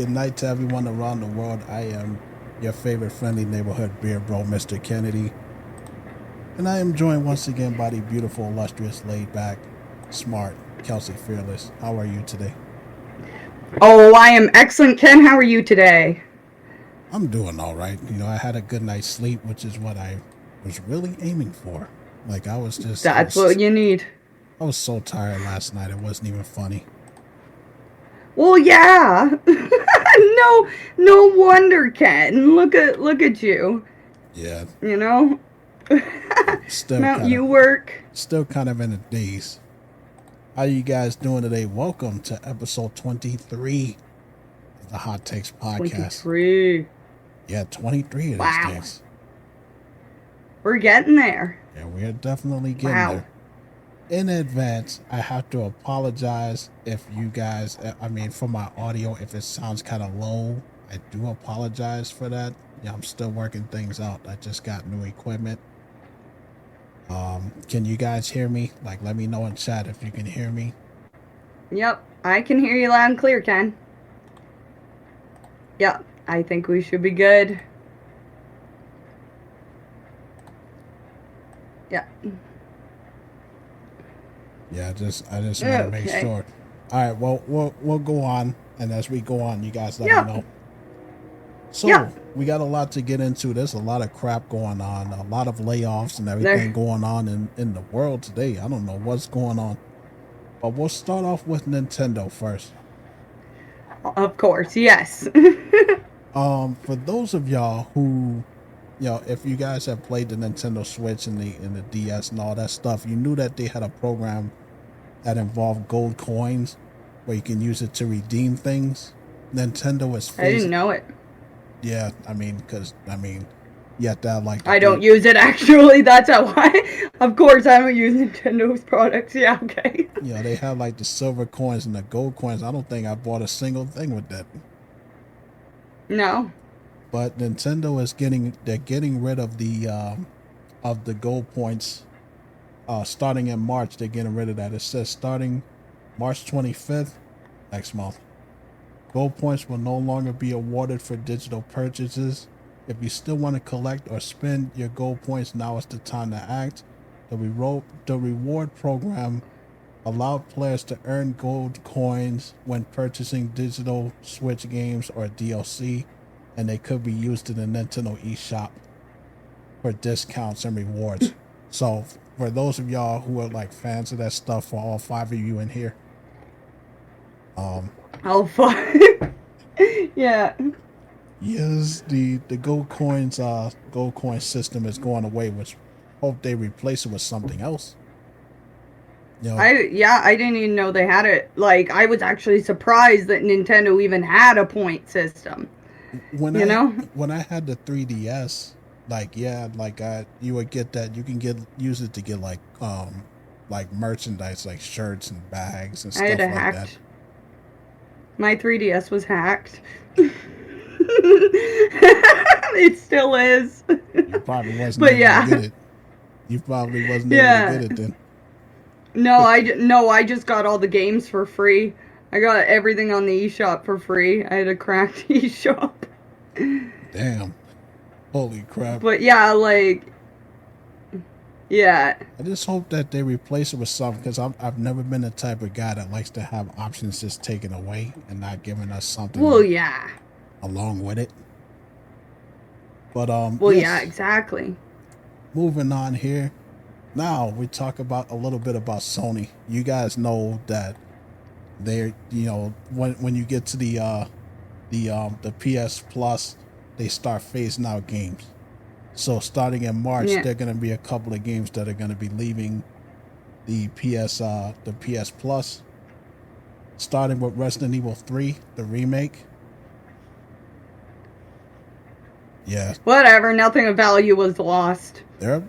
Good night to everyone around the world. I am your favorite friendly neighborhood beer bro, Mr. Kennedy. And I am joined once again by the beautiful, illustrious, laid back, smart, Kelsey Fearless. How are you today? Oh, I am excellent, Ken. How are you today? I'm doing all right. I had a good night's sleep, which is what I was really aiming for. Like That's what you need. I was so tired last night. It wasn't even funny. Well, yeah. No wonder, Ken. Look at you. Yeah, You know, still Mount kind of, you work. still kind of in a daze. How you guys doing today? Welcome to episode 23 of the Hot Takes podcast. 23. Yeah, 23 of these Wow, days. we're getting there. Yeah, we are definitely getting Wow. there. In advance, I have to apologize if you guys, for my audio, if it sounds kind of low. I do apologize for that. Yeah, I'm still working things out. I just got new equipment. Can you guys hear me? Like, let me know in chat if you can hear me. Yep, I can hear you loud and clear, Ken. Yep, I think we should be good. Yeah. Yeah, I just want to make sure. All right, well, we'll go on, and as we go on, you guys let me know. So we got a lot to get into. There's a lot of crap going on, a lot of layoffs and everything going on in the world today. I don't know what's going on, but we'll start off with Nintendo first. Of course, yes. For those of y'all who, if you guys have played the Nintendo Switch and the DS and all that stuff, you knew that they had a program that involved gold coins where you can use it to redeem things. Nintendo is I didn't know it. Yeah, you have to have like. I don't use it actually. That's how I. Of course, I don't use Nintendo's products. Yeah, okay. Yeah, they have like the silver coins and the gold coins. I don't think I bought a single thing with that. No. But Nintendo is getting rid of the gold points. Starting in March, they're getting rid of that. It says starting March 25th, next month. Gold points will no longer be awarded for digital purchases. If you still want to collect or spend your gold points, now is the time to act. The reward program allowed players to earn gold coins when purchasing digital Switch games or DLC, and they could be used in the Nintendo eShop for discounts and rewards. So, for those of y'all who are like fans of that stuff, for all 5 of you in here, Oh, fuck. Yeah. yes, the gold coin system is going away, which hope they replace it with something else. I didn't even know they had it. Like, I was actually surprised that Nintendo even had a point system. When I had the 3DS, you would get that. You can use it to get like merchandise, like shirts and bags and stuff like that. My 3DS was hacked. It still is. You probably wasn't able to get it. You probably wasn't able to get it then. No, I just got all the games for free. I got everything on the eShop for free. I had a cracked eShop. Damn. Holy crap. But yeah, I just hope that they replace it with something, because I've never been the type of guy that likes to have options just taken away and not giving us something. Well, yeah. Along with it. But Well, yes. Yeah, exactly. Moving on here. Now we talk about a little bit about Sony. You guys know that they're, when you get to the PS Plus, they start phasing out games. So starting in March, there are going to be a couple of games that are going to be leaving the PS Plus. Starting with Resident Evil 3, the remake. Yeah. Whatever. Nothing of value was lost. There,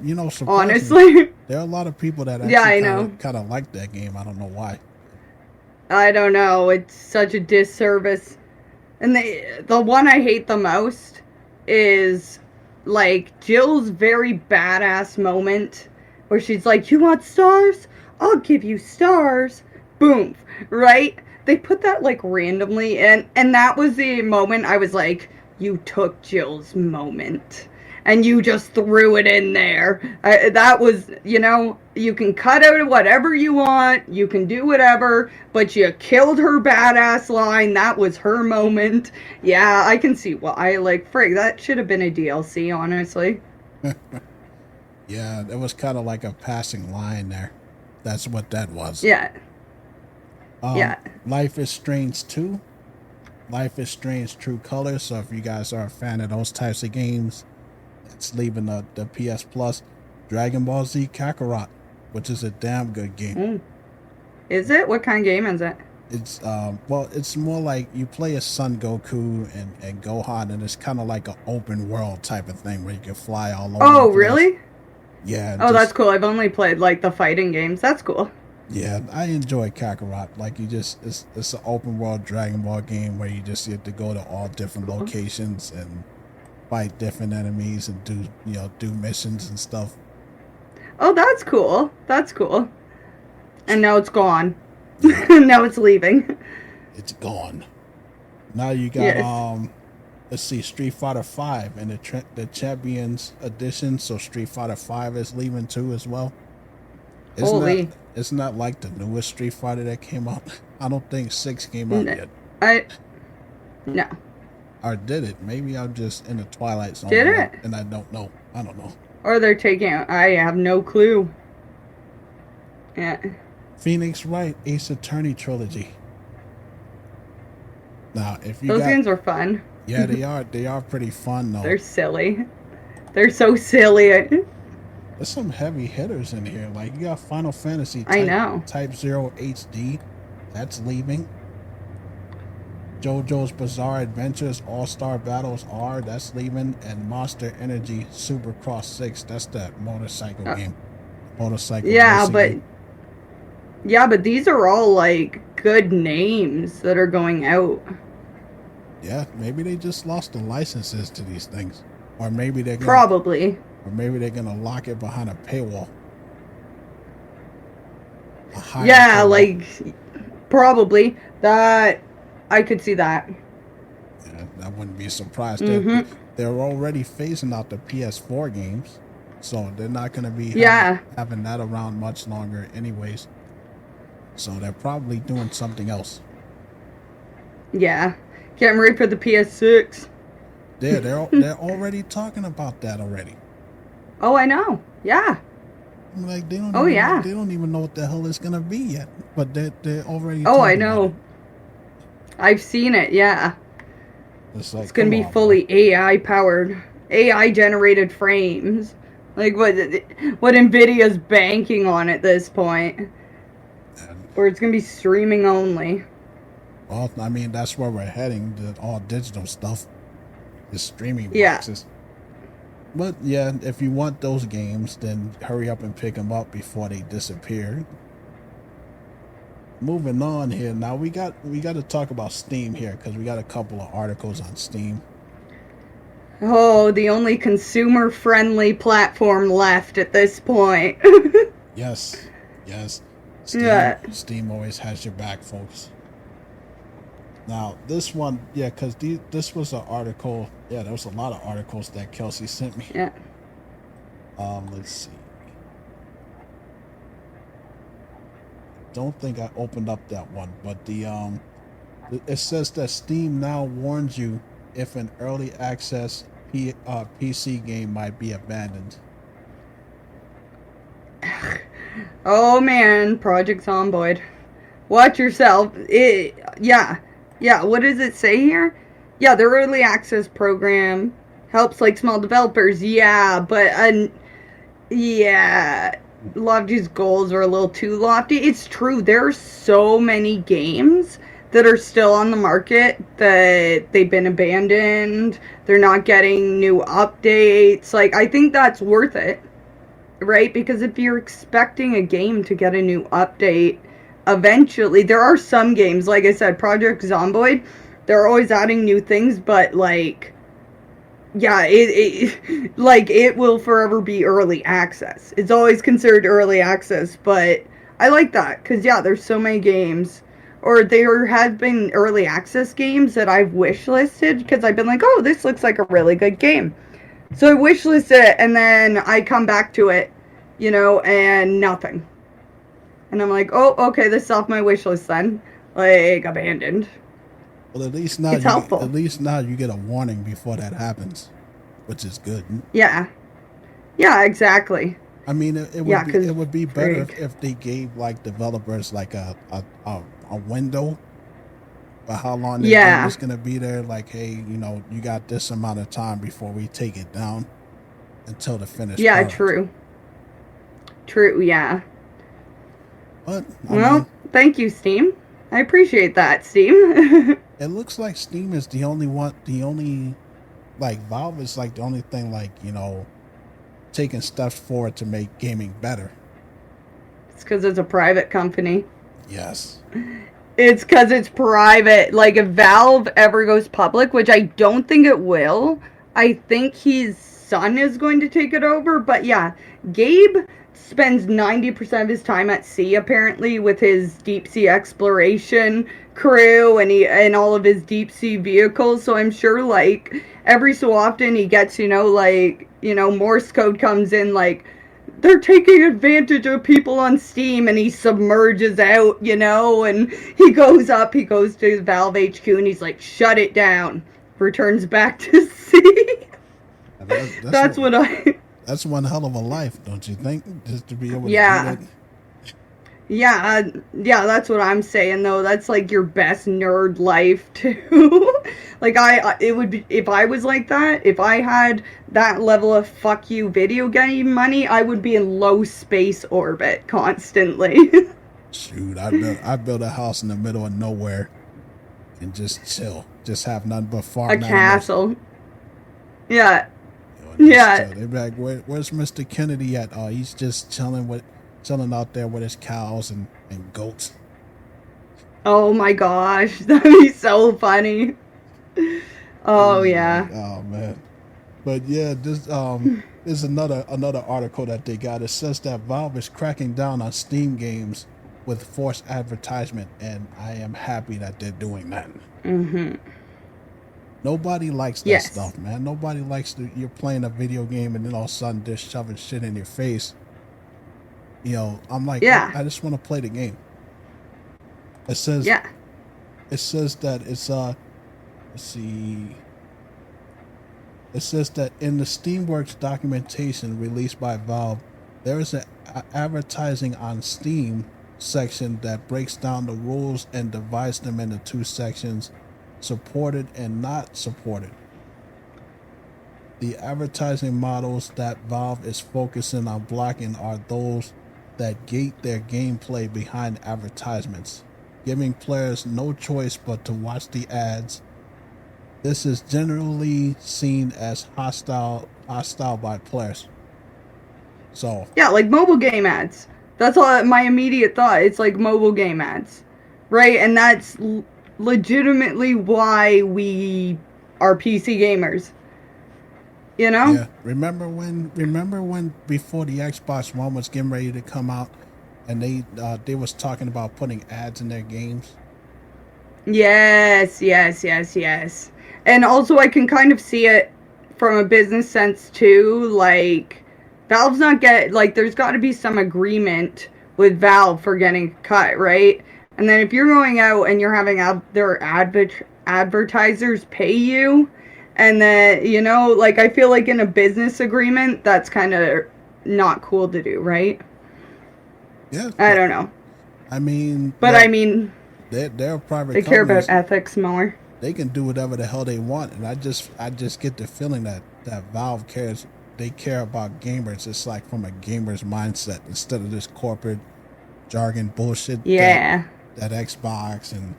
honestly, there are a lot of people that actually kind of like that game. I don't know why. I don't know. It's such a disservice. And the one I hate the most is like Jill's very badass moment where she's like, "You want stars? I'll give you stars." Boom. Right? they put that like randomly, and that was the moment I was like, you took Jill's moment and you just threw it in there. That was, you can cut out whatever you want, you can do whatever, but you killed her badass line. That was her moment. Yeah, I can see why. Like, frig, that should have been a DLC, honestly. Yeah, it was kind of like a passing line there. That's what that was. Yeah. Yeah. Life is Strange 2. Life is Strange True Colors. So if you guys are a fan of those types of games, it's leaving the PS Plus. Dragon Ball Z Kakarot, which is a damn good game. Is it? What kind of game is it? It's well, it's more like you play as Son Goku and Gohan, and it's kind of like an open world type of thing where you can fly all over. Oh, really? Yeah. Oh, that's cool. I've only played like the fighting games. That's cool. Yeah, I enjoy Kakarot. Like it's an open world Dragon Ball game where you just get to go to all different locations and fight different enemies and do missions and stuff. Oh, that's cool. That's cool. And now it's gone. Now it's leaving. It's gone. Now you got let's see, Street Fighter 5 and the Champions Edition. So Street Fighter 5 is leaving too as well. It's not like the newest Street Fighter that came out. I don't think 6 came out yet. No. Or did it? Maybe I'm just in the Twilight Zone. Did it? And I don't know. I don't know. Or they're taking it. I have no clue. Yeah. Phoenix Wright Ace Attorney Trilogy. Now, if you Those games are fun. Yeah, they are. They are pretty fun though. They're silly. They're so silly. There's some heavy hitters in here. Like you got Final Fantasy Type 0 HD. That's leaving. JoJo's Bizarre Adventures All-Star Battles R, that's leaving, and Monster Energy Supercross 6, that's that motorcycle game. Motorcycle game. But these are all like good names that are going out. Yeah, maybe they just lost the licenses to these things. Or maybe they're probably. Or maybe they're gonna lock it behind a paywall. Yeah, like probably. That I could see that. Yeah, I wouldn't be surprised. They're already phasing out the PS4 games, so they're not going to be having that around much longer anyways. So they're probably doing something else. Yeah, getting ready for the PS6. Yeah, they're already talking about that already. Oh, I know. Yeah. I'm like they don't. They don't even know what the hell it's going to be yet, but they're already. Oh, I know. I've seen it, yeah. It's going to be fully AI powered, AI generated frames. Like what Nvidia's banking on at this point. Or it's going to be streaming only. Well, I mean, that's where we're heading, the all digital stuff. The streaming boxes. But yeah, if you want those games, then hurry up and pick them up before they disappear. Moving on here now, we got to talk about Steam here because we got a couple of articles on Steam. Oh, the only consumer friendly platform left at this point. Yes. Steam always has your back, folks. Now this one, because this was an article. Yeah, there was a lot of articles that Kelsey sent me. Yeah. Let's see. Don't think I opened up that one, but it says that Steam now warns you if an early access PC game might be abandoned. Oh man, Project Zomboid. Watch yourself. What does it say here? Yeah, the early access program helps like small developers. Yeah, but a lot of these goals are a little too lofty. It's true. There are so many games that are still on the market that they've been abandoned. They're not getting new updates. Like, I think that's worth it, right? Because if you're expecting a game to get a new update, eventually, there are some games, like I said, Project Zomboid, they're always adding new things, but like, yeah, it will forever be early access. It's always considered early access, but I like that because there's so many games or there have been early access games that I've wishlisted because I've been like, oh, this looks like a really good game. So I wishlist it, and then I come back to it, and nothing. And I'm like, oh, okay, this is off my wish list then. Like, abandoned. Well, It's helpful. at least now you get a warning before that happens, which is good. Yeah. Yeah, exactly. I mean, Yeah, because it would be better if they gave like developers like a window for how long their game is gonna be there. Like, hey, you got this amount of time before we take it down until the finished product. True. True, yeah. But thank you, Steam. I appreciate that, Steam. It looks like Steam is the only one. The only Valve is like the only thing taking steps forward to make gaming better. It's because it's a private company. Yes. It's because it's private. Like, if Valve ever goes public, which I don't think it will, I think his son is going to take it over. But yeah, Gabe spends 90% of his time at sea, apparently, with his deep sea exploration crew and all of his deep sea vehicles. So I'm sure, like, every so often he gets, Morse code comes in, like, they're taking advantage of people on Steam, and he submerges out, and he goes to Valve HQ, and he's like, shut it down, returns back to sea. That's one hell of a life, don't you think? Just to be able to do that. Yeah, that's what I'm saying, though. That's like your best nerd life too. Like, it would be, if I was like that, if I had that level of fuck you video game money, I would be in low space orbit constantly. Shoot, I built a house in the middle of nowhere and just chill, just have nothing but farm. A castle. Yeah. They're like, where's Mr. Kennedy at? Oh, he's just chilling out there with his cows and goats. Oh my gosh, that'd be so funny. Oh yeah. Oh man. But yeah, this is another article that they got. It says that Valve is cracking down on Steam games with forced advertisement, and I am happy that they're doing that. Mm-hmm. Nobody likes that stuff, man. Nobody likes you're playing a video game and then all of a sudden they're shoving shit in your face. I'm like, I just want to play the game. It says that it's let's see. It says that in the Steamworks documentation released by Valve, there is an advertising on Steam section that breaks down the rules and divides them into two sections: supported and not supported. The advertising models that Valve is focusing on blocking are those that gate their gameplay behind advertisements, giving players no choice but to watch the ads. This is generally seen as hostile by players. So yeah, like mobile game ads. That's all my immediate thought. It's like mobile game ads, right? And that's legitimately why we are PC gamers. Yeah. Remember when before the Xbox One was getting ready to come out, and they was talking about putting ads in their games? Yes. And also I can kind of see it from a business sense too. Like, Valve's not there's got to be some agreement with Valve for getting cut, right? And then if you're going out and you're having their advertisers pay you, and then, I feel like in a business agreement, that's kind of not cool to do, right? Yeah. I don't know. I mean... But I mean... They're private They care about ethics more. They can do whatever the hell they want, and I just get the feeling that Valve cares. They care about gamers. It's like from a gamer's mindset instead of this corporate jargon bullshit. Yeah. That Xbox and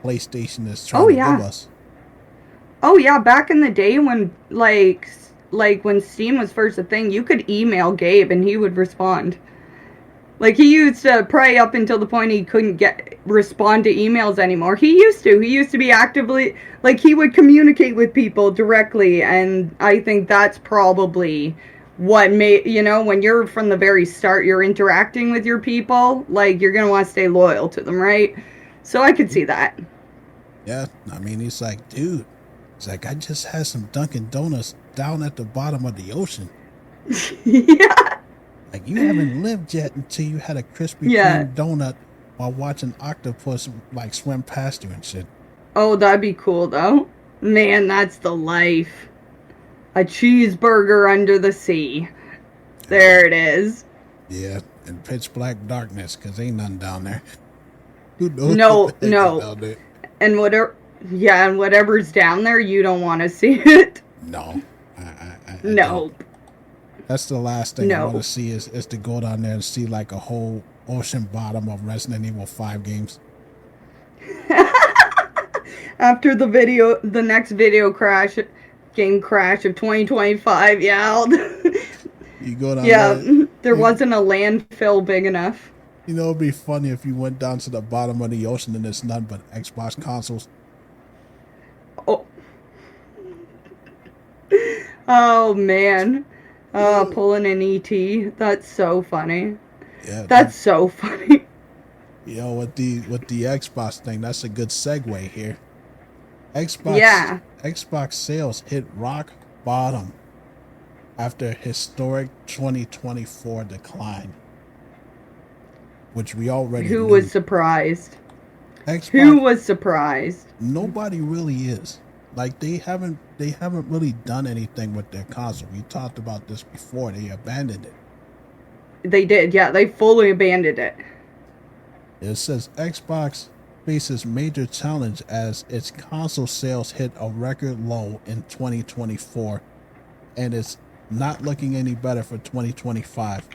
PlayStation is trying to give us. Oh yeah, back in the day when like when Steam was first a thing, you could email Gabe and he would respond. Like, he used to pray up until the point he couldn't respond to emails anymore. He used to be actively, like, he would communicate with people directly, and I think that's probably what made, when you're from the very start, you're interacting with your people, like, you're gonna want to stay loyal to them, right? So I could see that. Yeah, I mean, he's like, dude, he's like, I just had some Dunkin' Donuts down at the bottom of the ocean. Yeah. Like, you haven't lived yet until you had a Krispy Yeah. Kreme donut while watching octopus like swim past you and shit. Oh, that'd be cool though. Man, that's the life. A cheeseburger under the sea. There it is. Yeah, and pitch black darkness because ain't nothing down there. Who knows what No, the heck is no. down there? And whatever, yeah, and whatever's down there, you don't want to see it. No, I No. don't. That's the last thing I want No. to see is to go down there and see like a whole ocean bottom of Resident Evil 5 games. After the next game crash of 2025, yeah. You go down Yeah, there. there wasn't a landfill big enough. You know, it'd be funny if you went down to the bottom of the ocean and it's nothing but Xbox consoles. Oh. Oh man. Pulling an ET. That's so funny. Yeah, That's so funny. you know, with the Xbox thing, that's a good segue here. Xbox sales hit rock bottom after historic 2024 decline, which we already Who knew. was surprised? Xbox, Who was surprised? nobody really is. Like they haven't really done anything with their console. We talked about this before. They abandoned it. They did, yeah. They fully abandoned it. It says Xbox faces major challenge as its console sales hit a record low in 2024, and it's not looking any better for 2025.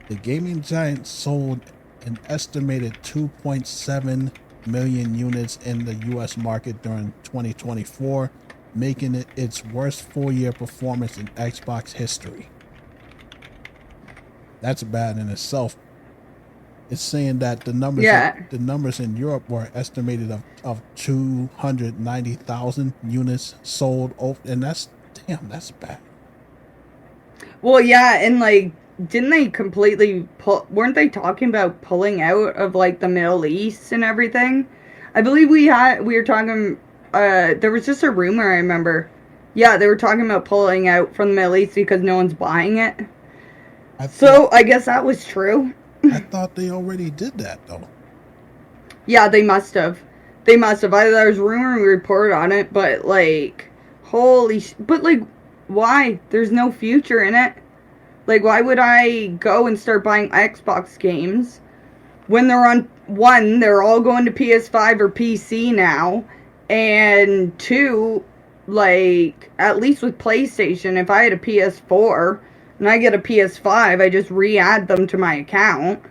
The gaming giant sold an estimated 2.7 million units in the U.S. market during 2024, making it its worst full-year performance in Xbox history. That's bad in itself. It's saying that the numbers in Europe were estimated of 290,000 units sold, and that's bad. Well, yeah, and like, didn't they completely weren't they talking about pulling out of like the Middle East and everything? I believe we were talking, there was just a rumor, I remember. Yeah, they were talking about pulling out from the Middle East because no one's buying it. So I guess that was true. I thought they already did that though. Yeah, they must have. Either there was rumor and we reported on it, but like, but like, why? There's no future in it. Like, why would I go and start buying Xbox games when they're all going to PS5 or PC now, and two, like, at least with PlayStation, if I had a PS4 and I get a PS5, I just re-add them to my account.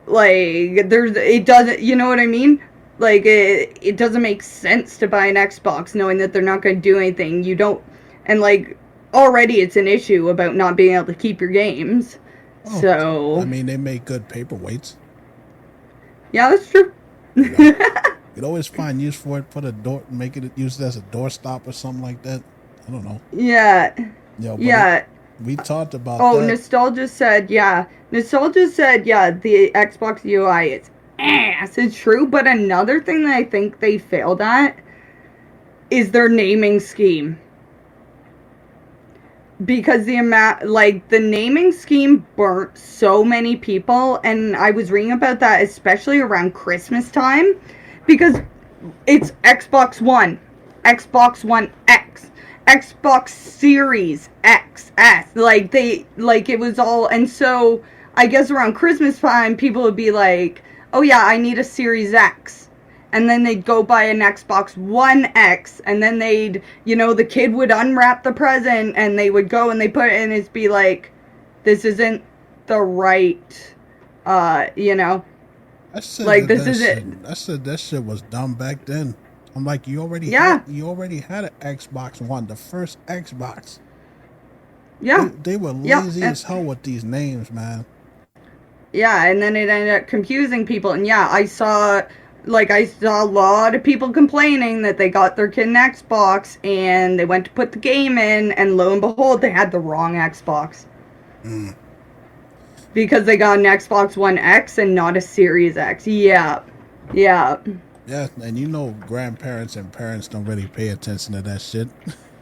Like, it doesn't, you know what I mean? Like, it doesn't make sense to buy an Xbox knowing that they're not going to do anything. You don't, and like, already it's an issue about not being able to keep your games. Oh, So, I mean, they make good paperweights. Yeah, that's true. You know, you'd always find use for it. Put a door, make it used as a doorstop or something like that. I don't know. Yeah. You know, Yeah. We talked about Oh, that. Nostalgia said, yeah, the Xbox UI is ass. It's true, but another thing that I think they failed at is their naming scheme. Because the naming scheme burnt so many people, and I was reading about that especially around Christmas time, because it's Xbox One, Xbox One X, Xbox Series X, S, it was all, and so I guess around Christmas time, people would be like, oh yeah, I need a Series X. And then they'd go buy an Xbox One X, and then the kid would unwrap the present, and they would go and they put it in, and it'd be like, this isn't the right, I said like, that this is it. I said that shit was dumb back then. I'm like, you already had an Xbox One, the first Xbox. Yeah. They were lazy as hell with these names, man. Yeah, and then it ended up confusing people, and yeah, I saw a lot of people complaining that they got their kid an Xbox and they went to put the game in, and lo and behold, they had the wrong Xbox. Because they got an Xbox One X and not a Series X. Yeah. Yeah, Yeah, and you know, grandparents and parents don't really pay attention to that shit.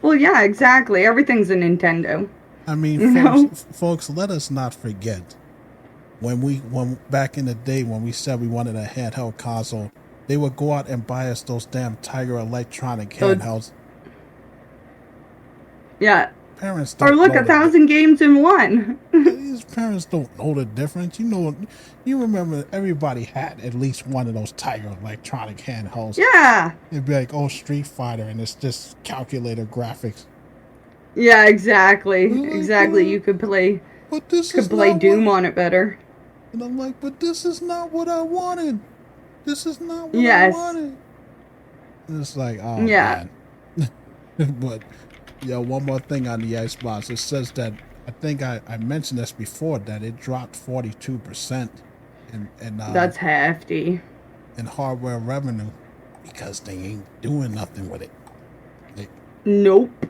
Well, yeah, exactly. Everything's a Nintendo. I mean, You know? folks, let us not forget when back in the day when we said we wanted a handheld console, they would go out and buy us those damn Tiger Electronic So, handhelds. yeah. Parents Or don't look, know the 1,000 games in one. these parents don't know the difference. You know, you remember everybody had at least one of those Tiger Electronic handhelds. Yeah. It'd be like, oh, Street Fighter, and it's just calculator graphics. Yeah, exactly. They're like, Exactly. You but this could is play not what. Doom on it better. And I'm like, but this is not what I wanted. This is not what I Yes. wanted. And it's like, oh Yeah. man. But yeah, one more thing on the Xbox. It says that I think I mentioned this before that it dropped 42% That's hefty. in hardware revenue because they ain't doing nothing with it. They, Nope.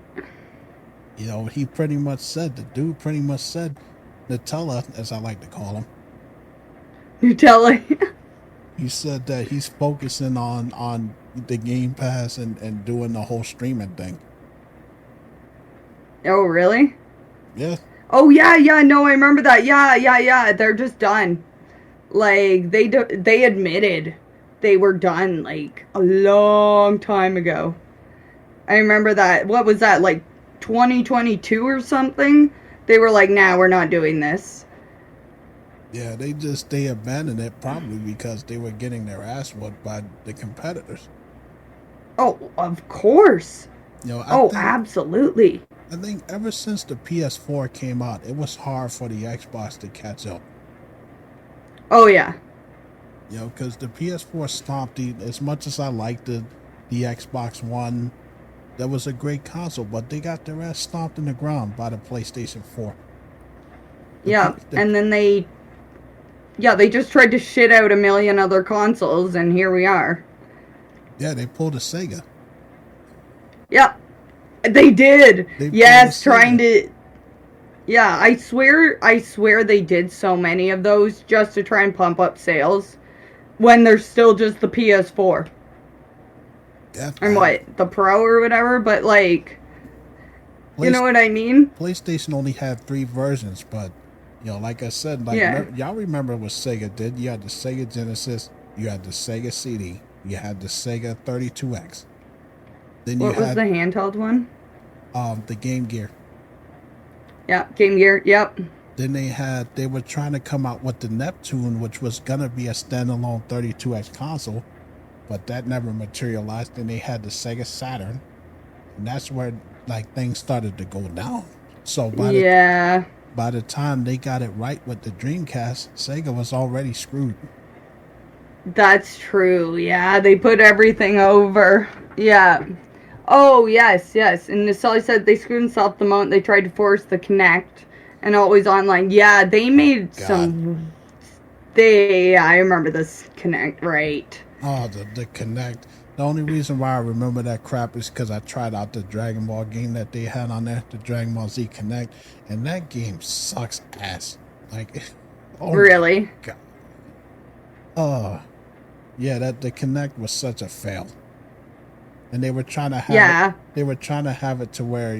you know, he pretty much said the dude pretty much said Nutella, as I like to call him. Nutella. He said that he's focusing on the Game Pass and doing the whole streaming thing. Oh, really? Yeah. Oh, yeah, yeah. No, I remember that. Yeah, yeah, yeah. They're just done. Like, they admitted they were done, like, a long time ago. I remember that. What was that, like 2022 or something? They were like, nah, we're not doing this. Yeah, they abandoned it probably because they were getting their ass whooped by the competitors. Oh, of course. You know, Oh, absolutely. I think ever since the PS4 came out, it was hard for the Xbox to catch up. Oh, yeah. You know, because the PS4 stomped the. As much as I liked the Xbox One, that was a great console, but they got their ass stomped in the ground by the PlayStation 4. Yeah, and then they just tried to shit out a million other consoles, and here we are. Yeah, they pulled a Sega. Yep, they did. Yes, trying to. Yeah, I swear they did so many of those just to try and pump up sales when there's still just the PS4. Yeah, And what, the Pro or whatever, but like, you know what I mean? PlayStation only had 3 versions, but you know, like I said, like y'all remember what Sega did? You had the Sega Genesis, you had the Sega CD, you had the Sega 32X. Then what was the handheld one? The Game Gear. Yeah, Game Gear. Yep. Then they were trying to come out with the Neptune, which was gonna be a standalone 32X console, but that never materialized. Then they had the Sega Saturn, and that's where like things started to go down. So by the time they got it right with the Dreamcast, Sega was already screwed. That's true. Yeah, they put everything over. Yeah. Oh, yes, yes. And Sully said they screwed themselves the moment they tried to force the Kinect and always online. Yeah, they made some. I remember this Kinect, right? Oh, the Kinect. The only reason why I remember that crap is because I tried out the Dragon Ball game that they had on there, the Dragon Ball Z Kinect, and that game sucks ass. Like, oh really? My God. Oh, yeah. The Kinect was such a fail, and they were trying to have they were trying to have it to where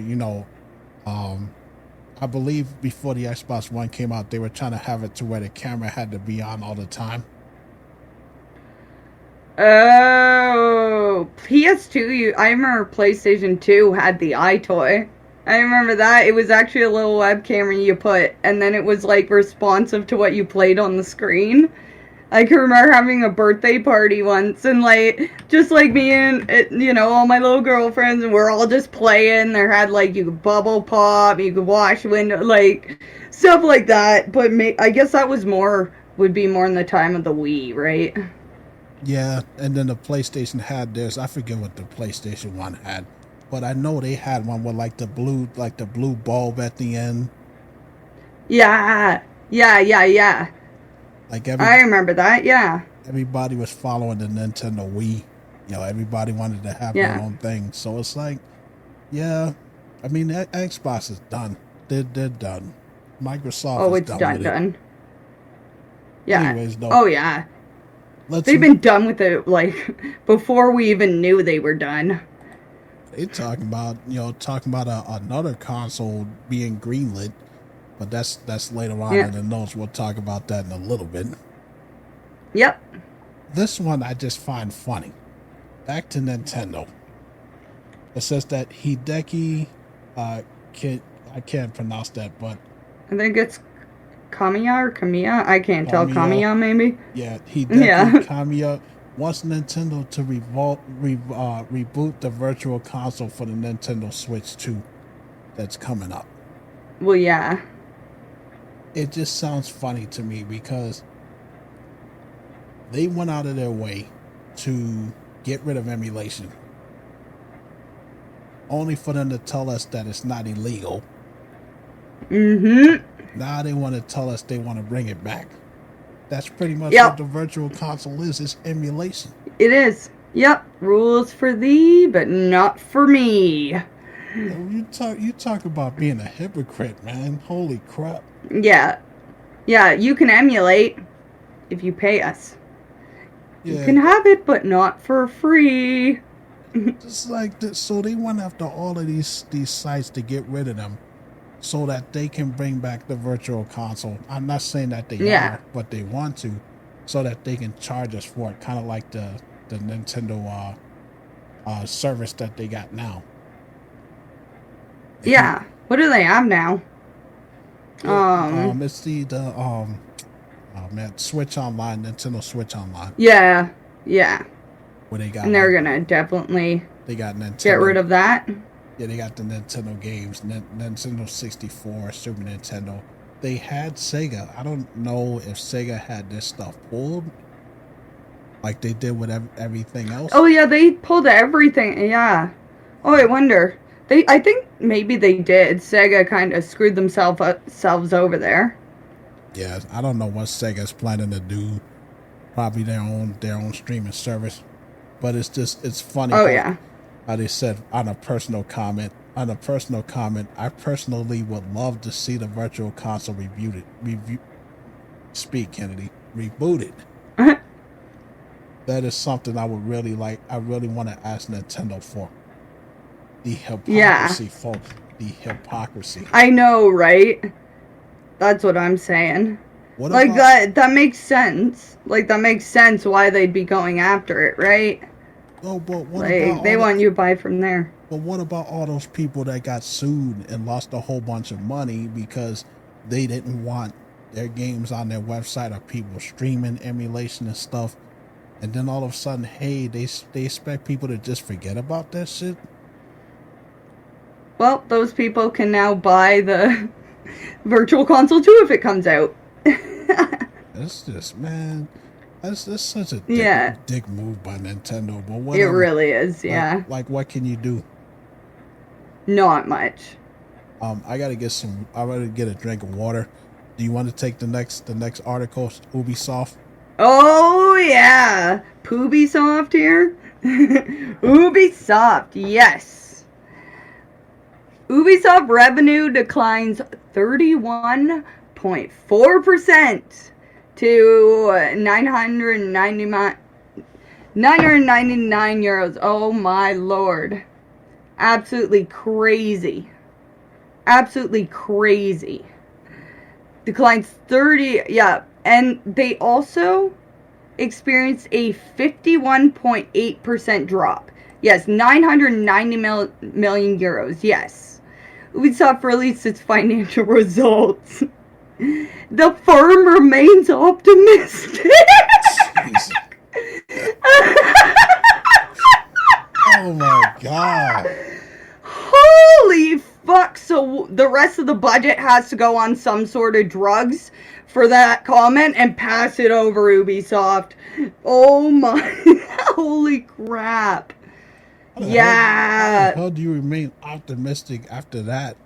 I believe before the Xbox One came out, they were trying to have it to where the camera had to be on all the time. Oh, PS2. I remember PlayStation 2 had the iToy. I remember that. It was actually a little web camera you put, and then it was like responsive to what you played on the screen. I can remember having a birthday party once, and like, just like me and, all my little girlfriends, and we're all just playing. There had like, you could bubble pop, you could wash window, like, stuff like that. But I guess that would be more in the time of the Wii, right? Yeah, and then the PlayStation had theirs. I forget what the PlayStation 1 had, but I know they had one with like the blue bulb at the end. Yeah. Like I remember that, yeah. Everybody was following the Nintendo Wii. You know, everybody wanted to have their own thing. So it's like, yeah, I mean, Xbox is done. They're done. Microsoft is done with it. Yeah. Anyways, though. Oh, yeah. They've been done with it, like, before we even knew they were done. They talking about another console being greenlit, but that's later on in the notes. We'll talk about that in a little bit. Yep. This one I just find funny. Back to Nintendo. It says that Hideki, I can't pronounce that, but I think it's Kamiya or Kamiya. I can't tell. Kamiya, maybe. Yeah, Hideki Kamiya wants Nintendo to reboot the Virtual Console for the Nintendo Switch 2 that's coming up. Well, yeah. It just sounds funny to me because they went out of their way to get rid of emulation, only for them to tell us that it's not illegal. Now they want to tell us they want to bring it back. That's pretty much what the Virtual Console is. It's emulation. It is. Yep. Rules for thee, but not for me. You talk about being a hypocrite, man. Holy crap. Yeah. Yeah, you can emulate if you pay us. Yeah. You can have it, but not for free. Just like this. So they went after all of these sites to get rid of them so that they can bring back the Virtual Console. I'm not saying that they are, but they want to, so that they can charge us for it, kind of like the Nintendo service that they got now. Yeah. What do they have now? It's Switch Online, Nintendo Switch Online. Yeah. Yeah. Where they got, and they're gonna definitely Nintendo, get rid of that. Yeah, they got the Nintendo games, Nintendo 64, Super Nintendo. They had Sega. I don't know if Sega had this stuff pulled like they did with everything else. Oh yeah, they pulled everything. Yeah. Oh, I wonder. I think maybe they did. Sega kind of screwed themselves over there. Yeah, I don't know what Sega's planning to do. Probably their own streaming service. But it's funny. Oh yeah. How they said on a personal comment, I personally would love to see the Virtual Console rebooted. Speak, Kennedy. Rebooted. That is something I would really like. I really want to ask Nintendo for. The hypocrisy, folks. The hypocrisy. I know, right? That's what I'm saying. That makes sense. Like, that makes sense why they'd be going after it, right? Oh, but what about they want you to buy from there. But what about all those people that got sued and lost a whole bunch of money because they didn't want their games on their website or people streaming emulation and stuff, and then all of a sudden, hey, they expect people to just forget about that shit? Well, those people can now buy the Virtual Console 2 if it comes out. That's just, man, that's such a dick move by Nintendo. But whatever. It really is, yeah. Like what can you do? Not much. I gotta get a drink of water. Do you want to take the next article, Ubisoft? Oh yeah, Poobisoft here. Ubisoft, yes. Ubisoft revenue declines 31.4% to 999 euros. Oh my lord. Absolutely crazy. Absolutely crazy. Declines 30, yeah. And they also experienced a 51.8% drop. Yes, 990 million euros, yes. Ubisoft released its financial results. The firm remains optimistic. Oh my god. Holy fuck. So the rest of the budget has to go on some sort of drugs for that comment and pass it over Ubisoft. Oh my. Holy crap. How the hell do you remain optimistic after that?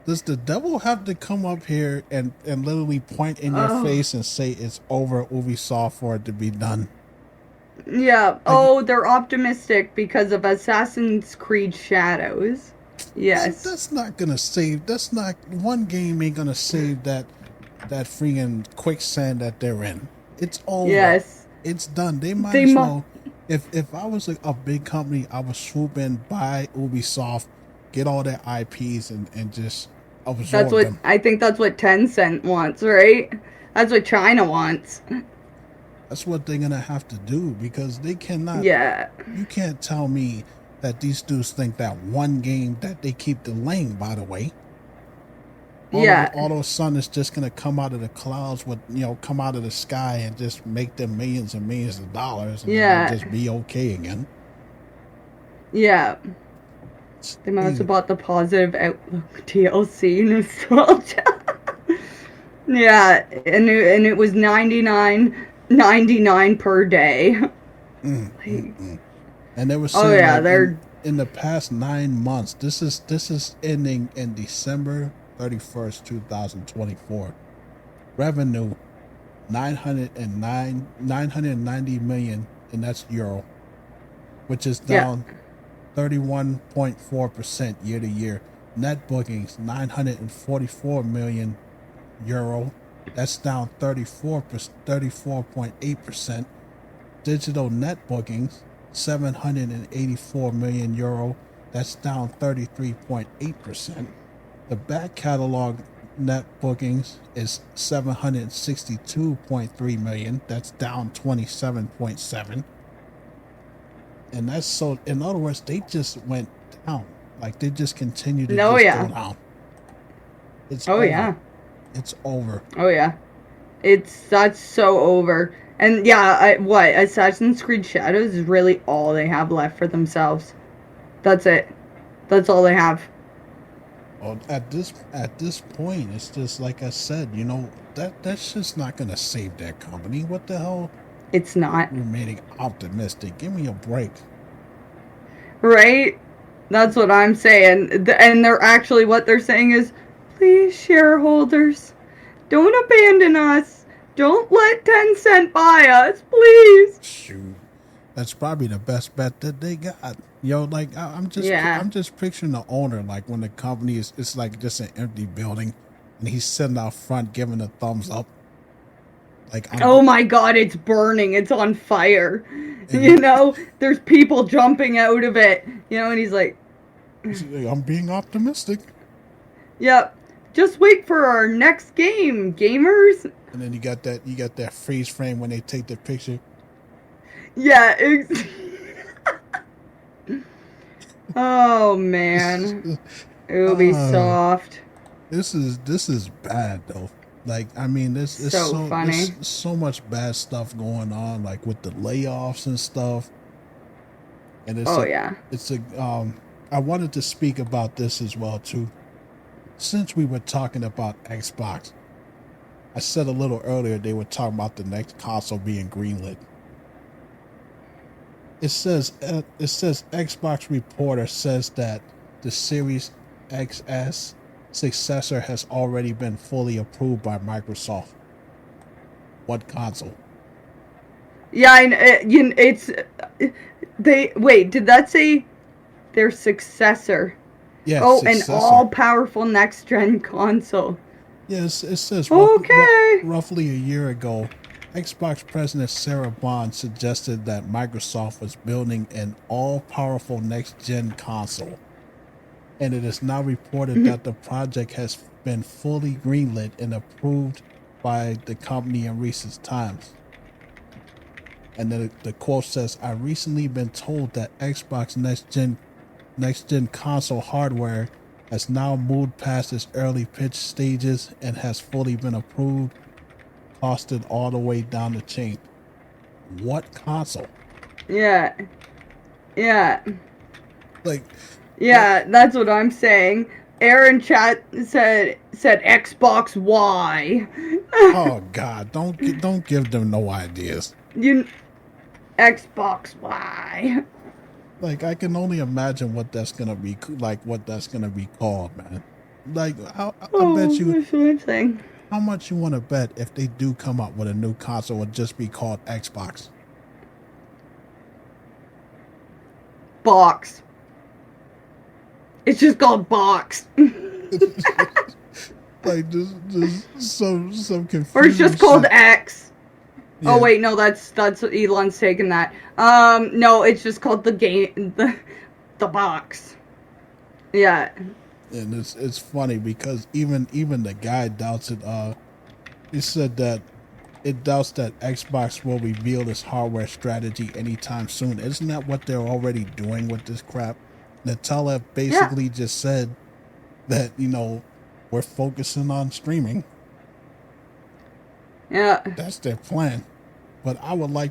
Does the devil have to come up here and literally point in your face and say it's over Ubisoft for it to be done? Yeah. They're optimistic because of Assassin's Creed Shadows. Yes. That's not one game ain't gonna save that freaking quicksand that they're in. It's over. Yes. It's done. They might They as must. well. If I was a big company, I would swoop in, buy Ubisoft, get all their IPs, and just That's absorb what them. I think. That's what Tencent wants, right? That's what China wants. That's what they're gonna have to do because they cannot. Yeah. You can't tell me that these dudes think that one game that they keep delaying, by the way, Yeah. all of a sudden it's just gonna come out of the clouds with come out of the sky and just make them millions and millions of dollars, and then they'll Yeah. just be okay again. Yeah. It's They must have crazy. bought the positive outlook DLC nostalgia. Yeah, and it was 99.99 per day. Like, And they were oh saying yeah, like they're in the past 9 months, this is ending in December 31st, 2024. Revenue 990 million, and that's euro, which is yeah. down 31.4% year to year. Net bookings 944 million euro, that's down 34.8%. Digital net bookings 784 million euro, that's down 33.8%. The back catalog net bookings is 762.3 million, that's down 27.7. And that's so, in other words, they just went down. Like they just continue to Oh just go yeah. down. It's Oh over. yeah. It's over. Oh yeah. That's so over. And yeah, what Assassin's Creed Shadows is really all they have left for themselves. That's it. That's all they have. Well, at this point, it's just like I said, that's just not gonna save that company. What the hell? It's not. Remaining optimistic. Give me a break. Right? That's what I'm saying. And they're actually what they're saying is, please shareholders, don't abandon us. Don't let Tencent buy us, please. Shoot, that's probably the best bet that they got. Like Yeah. I'm just picturing the owner, like when the company is, it's like just an empty building, and he's sitting out front giving a thumbs up, like Oh my god, it's burning. It's on fire. and There's people jumping out of it. And he's like, I'm being optimistic. yep. Just wait for our next game, gamers. And then you got that freeze frame when they take the picture. Yeah. Oh man. uh, Ubisoft. this is bad though. Like I mean, So there's funny. so much bad stuff going on, like with the layoffs and stuff. And Oh yeah. it's a I wanted to speak about this as well too. Since we were talking about Xbox, I said a little earlier they were talking about the next console being greenlit. It says Xbox reporter says that the Series XS successor has already been fully approved by Microsoft. What console? Yeah, it's they wait. Did that say their successor? Yes, Oh, an successor. all-powerful next-gen console. Yes, it says Okay. roughly a year ago, Xbox President Sarah Bond suggested that Microsoft was building an all-powerful next-gen console, and it is now reported that the project has been fully greenlit and approved by the company in recent times. And then the quote says, "I recently been told that Xbox next gen console hardware has now moved past its early pitch stages and has fully been approved, costed all the way down the chain." What console? Yeah. Yeah. Like, like Yeah, that's what I'm saying. Aaron chat said Xbox Y. oh God, don't give them no ideas. you Xbox Y. Like I can only imagine what that's gonna be like. What that's gonna be called, man. Like I bet Oh, you. that's what I'm saying. How much you want to bet if they do come up with a new console would just be called Xbox? Box. It's just called Box. Like just some Or it's confusing just called shit. X. Oh Yeah, wait, no, that's Elon's taking that. No, it's just called the game, the box. Yeah, and it's funny because even the guy doubts it. He said that it doubts that Xbox will reveal its hardware strategy anytime soon. Isn't that what they're already doing with this crap? Nutella yeah, basically just said that, we're focusing on streaming. yeah. That's their plan. But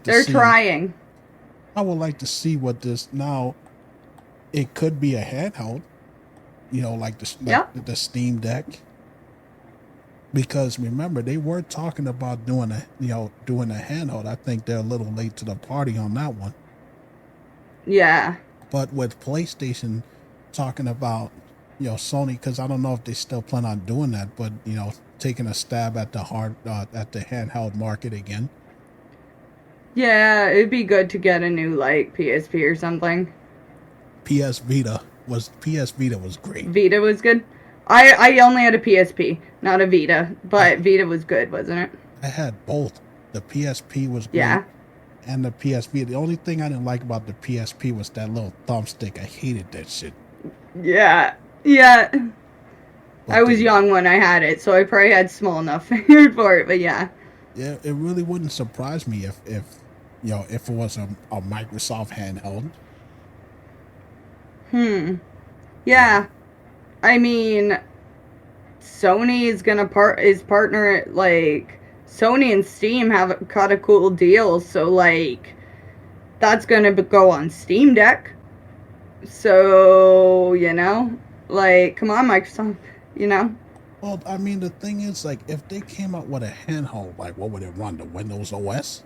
They're trying. I would like to see what this now. It could be a handheld, like Yeah, the Steam Deck. Because remember, they were talking about doing a handheld. I think they're a little late to the party on that one. yeah, But with PlayStation talking about, Sony, because I don't know if they still plan on doing that, but taking a stab at the handheld market again. yeah. It'd be good to get a new like PSP or something. PS Vita was great. Vita was good. I only had a PSP, not a Vita, I but Vita was good, wasn't it? I had both. The PSP was great, Yeah, and the PSP. The only thing I didn't like about the PSP was that little thumbstick. I hated that shit. yeah, yeah. I But was young when I had it, so I probably had small enough fingers for it. But yeah, yeah, it really wouldn't surprise me if it was a Microsoft handheld. Yeah. yeah. I mean, Sony is gonna partner like Sony and Steam have got a cool deal, so like that's gonna go on Steam Deck. So like come on, Microsoft, you know. Well, I mean, the thing is, like, if they came out with a handheld, like, what would it run? The Windows OS?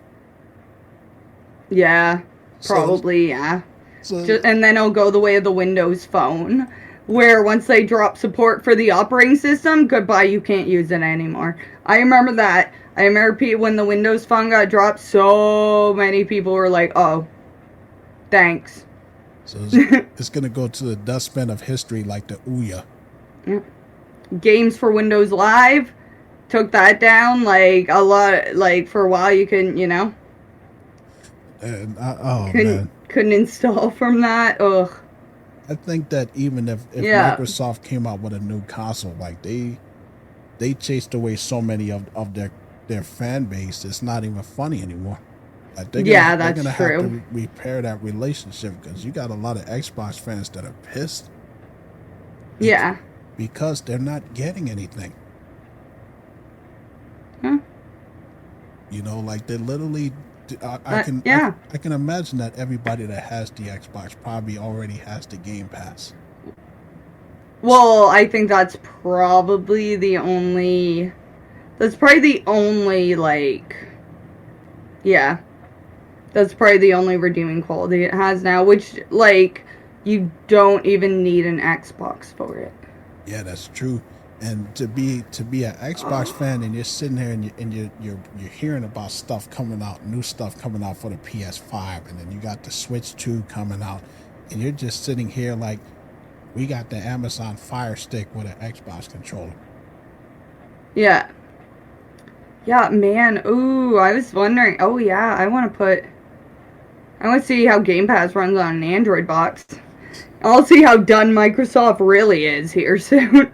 Yeah, So, probably yeah. so And then it'll go the way of the Windows Phone, where once they drop support for the operating system, goodbye, you can't use it anymore. I remember that. I remember when the Windows Phone got dropped, so many people were like, "Oh, thanks." So it's gonna go to the dustbin of history, like the Ouya. Games for Windows Live took that down like a lot. Like for a while, you couldn't, And oh couldn't man, couldn't install from that. Ugh. I think that even if Yeah. Microsoft came out with a new console, like they chased away so many of their fan base, it's not even funny anymore. Like Yeah, they're that's gonna have true. to repair that relationship because you got a lot of Xbox fans that are pissed bec- Yeah. because they're not getting anything. Huh? Like they literally. Yeah. I can imagine that everybody that has the Xbox probably already has the Game Pass. Well, I think that's probably the only. That's probably the only, like. Yeah. That's probably the only redeeming quality it has now, which, like, you don't even need an Xbox for it. Yeah, that's true. And to be an Xbox fan, and you're sitting here and you're hearing about new stuff coming out for the PS5, and then you got the Switch 2 coming out, and you're just sitting here like, we got the Amazon Fire Stick with an Xbox controller. Yeah. Yeah, man. Ooh, I was wondering. Oh, yeah, I want to see how Game Pass runs on an Android box. I'll see how done Microsoft really is here soon.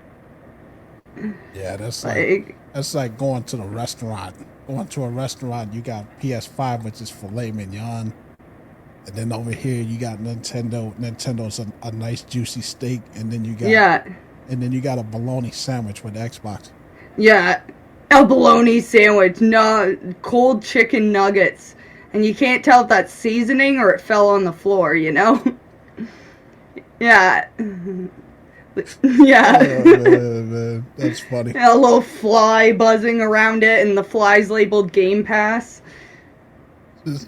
Yeah, Like, that's like going to the restaurant. Going to a restaurant, you got PS5, which is filet mignon, and then over here you got Nintendo. Nintendo's a nice juicy steak, and then yeah. you got a bologna sandwich with Xbox. Yeah, a bologna sandwich, no cold chicken nuggets, and you can't tell if that's seasoning or it fell on the floor. Yeah, yeah. Oh man, that's funny. A little fly buzzing around it, and the fly's labeled Game Pass. That's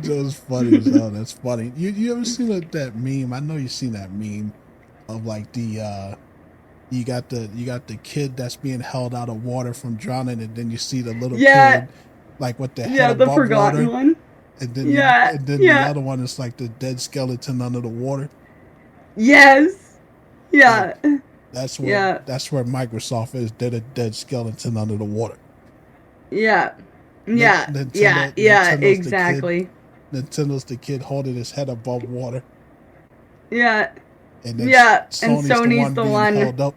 just funny as hell. That's funny. You ever seen that meme? I know you've seen that meme of like you got the kid that's being held out of water from drowning, and then you see the little Yeah, kid like with the head yeah, the above forgotten water, one. and then Yeah, the yeah, other one is like the dead skeleton under the water. yes, Yeah, yeah, that's where yeah, Microsoft is. They're the dead skeleton under the water. yeah. Yeah, yeah, yeah, Nintendo's the kid. exactly. Nintendo's the kid holding his head above water, Yeah, and then yeah, and Sony's the Sony's one the being one, held up.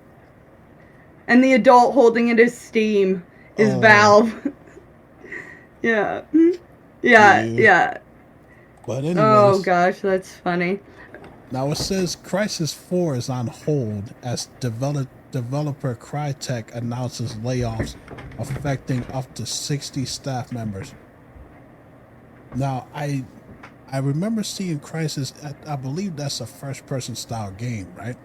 and the adult holding it is Steam, is Oh, Valve. Yeah, yeah, yeah. yeah. But Oh anyways, gosh, that's funny. now it says Crisis 4 is on hold as developer Crytek announces layoffs affecting up to 60 staff members. Now, I remember seeing Crisis. I believe that's a first-person style game, right?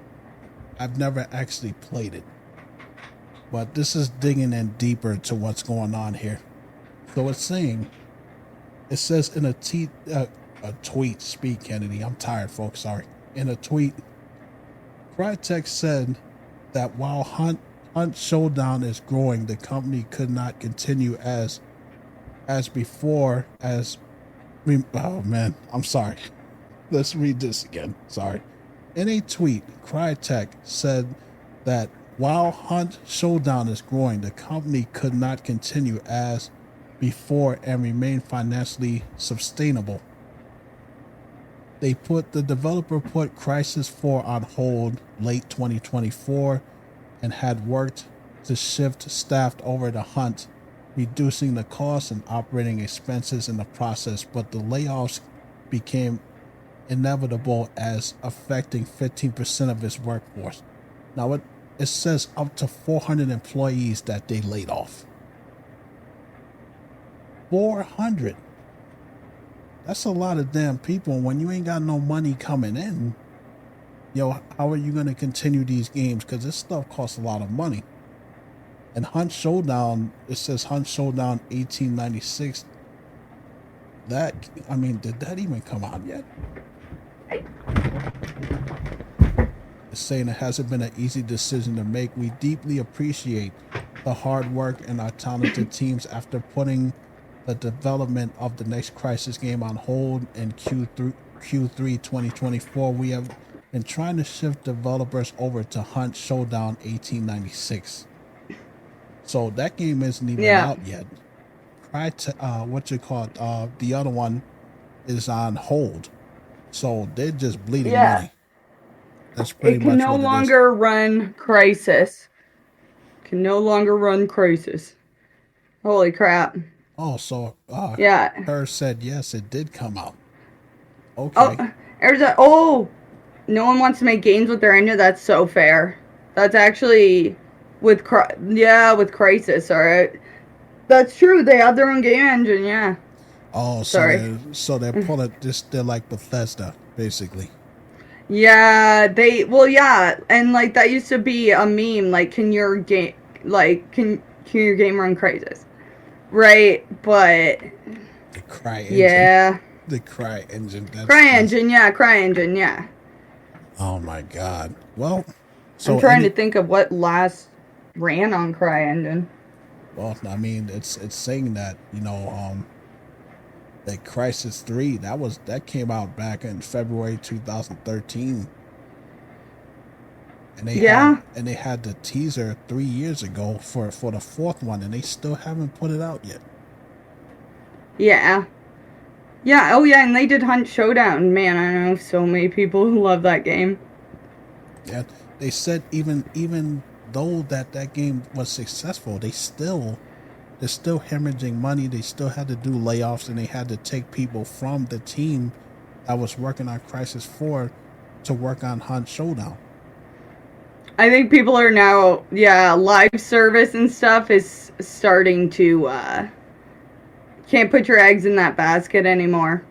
I've never actually played it, but this is digging in deeper to what's going on here. So it's saying it says in a tweet. Speak, Kennedy. I'm tired, folks. Sorry. In a tweet, Crytek said that while Hunt Showdown is growing, the company could not continue as before. Oh man, I'm sorry. Let's read this again. Sorry. In a tweet, Crytek said that while Hunt Showdown is growing, the company could not continue as before and remain financially sustainable. The developer put Crisis 4 on hold late 2024 and had worked to shift staff over to Hunt, reducing the costs and operating expenses in the process, but the layoffs became inevitable as affecting 15% of its workforce. Now it says up to 400 employees that they laid off. 400. That's a lot of damn people. When you ain't got no money coming in, how are you going to continue these games? Because this stuff costs a lot of money. And Hunt Showdown, it says Hunt Showdown 1896. Did that even come out yet? It's saying it hasn't been an easy decision to make. We deeply appreciate the hard work and our talented teams after putting the development of the next Crisis game on hold in Q3 2024. We have been trying to shift developers over to Hunt Showdown 1896. So that game isn't even Yeah, out yet. The other one is on hold. So they're just bleeding yeah. money. That's pretty It can much no what it is. longer run Crisis. Can no longer run Crisis. Holy crap. Oh, so Yeah. her said yes, it did come out. Oh, Okay. there's a. Oh, no one wants to make games with their engine. That's so fair. That's actually with Crisis. All right. That's true. They have their own game engine. Yeah. Oh, Sorry. they're pulling this. They're like Bethesda, basically. Yeah. They. Well, yeah. And like that used to be a meme. Like, can your game. Like, can your game run Crisis? Right. But. The Cry engine. Yeah. The Cry engine. That's. CryEngine. Yeah. CryEngine. Yeah. Oh my God. Well, I'm so trying to think of what last ran on CryEngine. well, I mean, it's saying that that Crisis 3 that came out back in February 2013, and Yeah. they had the teaser 3 years ago for the fourth one, and they still haven't put it out yet. Yeah. Yeah, oh yeah, and they did Hunt Showdown. Man, I know so many people who love that game. Yeah, they said even though that game was successful, they're still hemorrhaging money. They still had to do layoffs, and they had to take people from the team that was working on Crisis 4 to work on Hunt Showdown. I think people are now, yeah, live service and stuff is starting to, can't put your eggs in that basket anymore.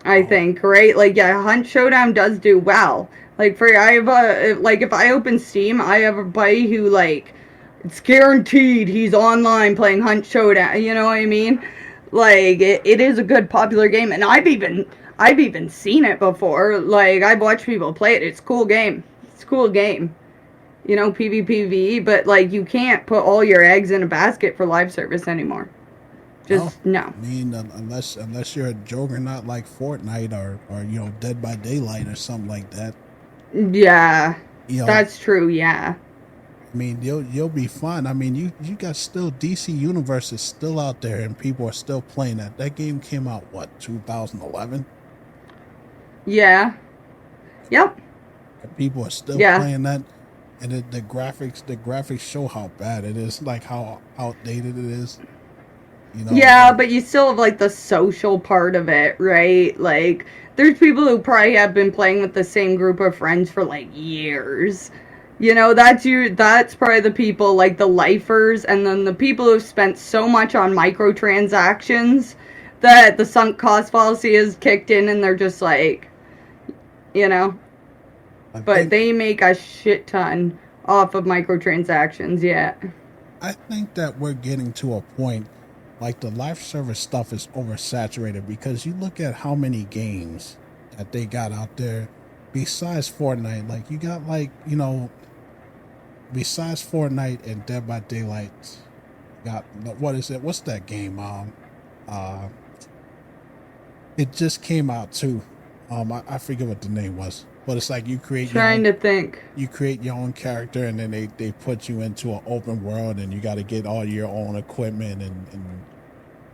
I Oh, think, right? Like, yeah, Hunt Showdown does do well. Like, I have like, if I open Steam, I have a buddy who, like, it's guaranteed he's online playing Hunt Showdown. You know what I mean? Like, it is a good popular game, and I've even seen it before. Like, I've watched people play it. It's a cool game. It's a cool game. You know, PvPvE, but like, you can't put all your eggs in a basket for live service anymore. no, Just no. I mean unless you're a juggernaut like Fortnite or Dead by Daylight or something like that. Yeah, You know, that's true. Yeah. I mean, you'll be fine. I mean, you got still DC Universe is still out there, and people are still playing that. That game came out what 2011, Yeah. Yep. and people are still Yeah. playing that. And the graphics show how bad it is, like how outdated it is. You know, Yeah, like but you still have like the social part of it, right? Like there's people who probably have been playing with the same group of friends for like years. You know, that's probably the people like the lifers, and then the people who've spent so much on microtransactions that the sunk cost fallacy is kicked in and they're just like, you know, I but think they make a shit ton off of microtransactions, yeah. I think that we're getting to a point like the live service stuff is oversaturated because you look at how many games that they got out there besides Fortnite. Like you got besides Fortnite and Dead by Daylight, you got what is it? What's that game? Uh, it just came out too. I forget what the name was, but it's like Trying to think. you create your own character and then they put you into an open world and you got to get all your own equipment and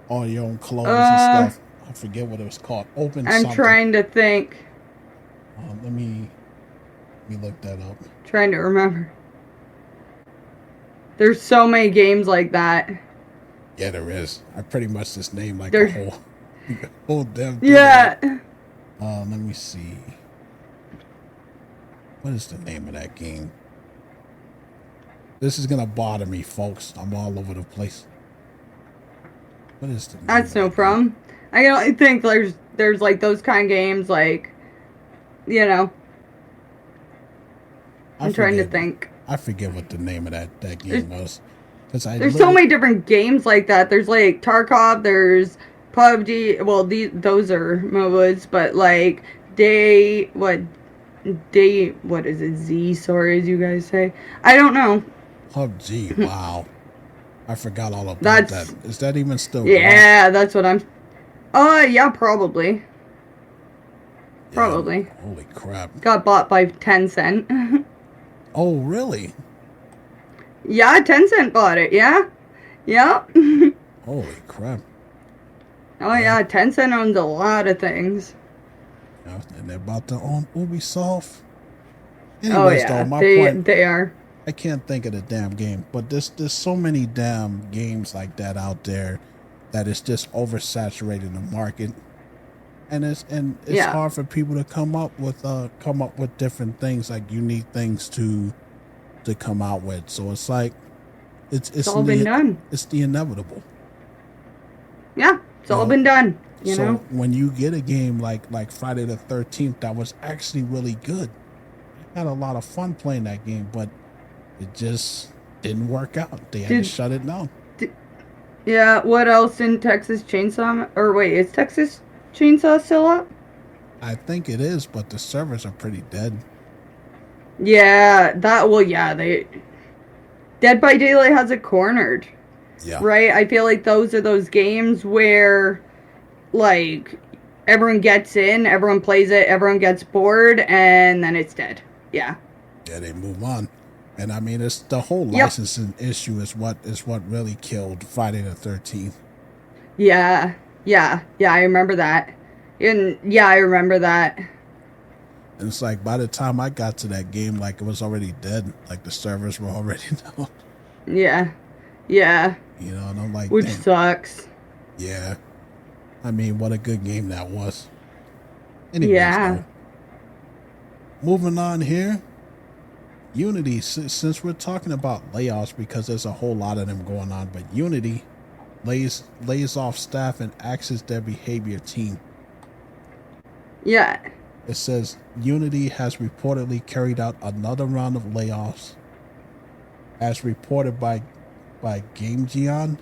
all your own clothes and Uh, stuff. I forget what it was called. Open I'm something. trying to think. Let me look that up. Trying to remember. There's so many games like that. Yeah, there is. I pretty much just named like a There, whole damn thing of that. yeah. Let me see. What is the name of that game? This is gonna bother me, folks. I'm all over the place. What is the name That's of no that game? problem. I can only think there's like those kind of games like, you know. I I'm trying to forget. think. I forget what the name of that There's game was. Because I there's so literally many different games like that. There's like Tarkov. There's PUBG. Well, those are MOBAs, but like what is it? Z. Sorry, as you guys say. I don't know. PUBG. Wow, I forgot all about that. That's Is that even still going? yeah. That's what I'm. Yeah, probably. Yeah. Probably. Holy crap. Got bought by Tencent. Oh, really? Yeah, Tencent bought it. Yeah. Yep. Holy crap. Oh Yeah. yeah, Tencent owns a lot of things. Yeah. And they're about to own Ubisoft. Oh Anyways, though, yeah, my they point. they are. I can't think of the damn game, but there's so many damn games like that out there that it's just oversaturating the market, and it's Yeah, hard for people to come up with different things like unique things to come out with. So it's like it's all been done. it's the inevitable. Yeah, it's You all know, been done. You so know. when you get a game like Friday the 13th that was actually really good, I had a lot of fun playing that game, but it just didn't work out. They had to Did, shut it down. did yeah? What else in Texas Chainsaw? Or wait, is Texas Chainsaw still up? I think it is, but the servers are pretty dead. Yeah, that. Well, yeah, they. Dead by Daylight has it cornered, Yeah, right? I feel like those are those games where, like, everyone gets in, everyone plays it, everyone gets bored, and then it's dead. Yeah. yeah, they move on. And I mean, it's the whole Yep. licensing issue is what really killed Friday the 13th. Yeah. Yeah. Yeah. I remember that. And yeah, I remember that. And it's like by the time I got to that game, like it was already dead. Like the servers were already down. Yeah. Yeah. You know, and I'm like, Which damn, sucks. yeah. I mean, what a good game that was. Anyways, Yeah. though, moving on here. Unity, since we're talking about layoffs because there's a whole lot of them going on, but Unity lays off staff and axes their behavior team. Yeah. It says Unity has reportedly carried out another round of layoffs, as reported by GameGeon.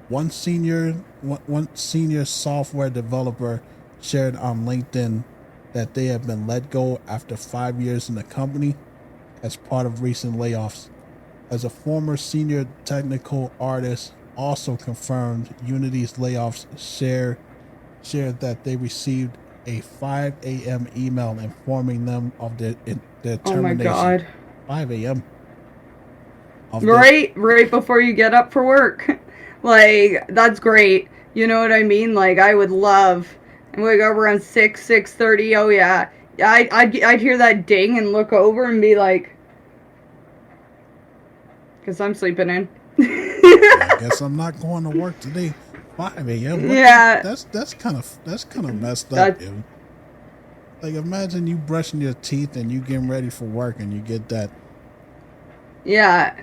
One senior software developer shared on LinkedIn that they have been let go after 5 years in the company as part of recent layoffs. As a former senior technical artist, also confirmed Unity's layoffs shared that they received a 5 a.m. email informing them of their Oh my termination. God. 5 a.m. of the. Right before you get up for work. Like, that's great. You know what I mean? Like, I would love, and wake up around 6:30. Oh yeah, I'd hear that ding and look over and be like, because I'm sleeping in. I guess I'm not going to work today. 5 a.m. Yeah, That's kind of messed up, that dude. Like, imagine you brushing your teeth and you getting ready for work and you get that. yeah.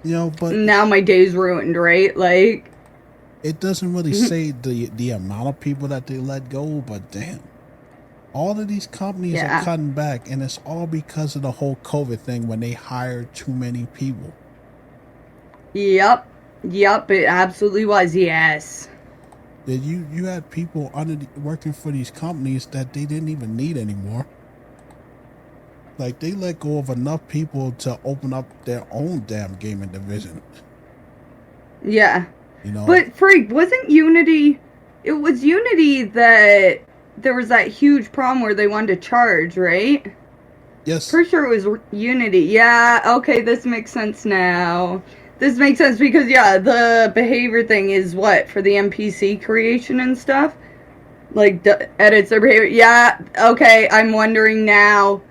But Now my day's ruined, right? Like, it doesn't really say the amount of people that they let go, but damn, all of these companies are yeah. cutting back, and it's all because of the whole COVID thing when they hired too many people. Yep. Yep, it absolutely was. Yes. That you had people working for these companies that they didn't even need anymore. Like, they let go of enough people to open up their own damn gaming division. Yeah. You know, But Freak, wasn't Unity? It was Unity that there was that huge problem where they wanted to charge, right? yes, Pretty sure it was Unity. Yeah, okay, this makes sense now. This makes sense because, yeah, the behavior thing is what? For the NPC creation and stuff? Like, edits their behavior. Yeah, okay, I'm wondering now.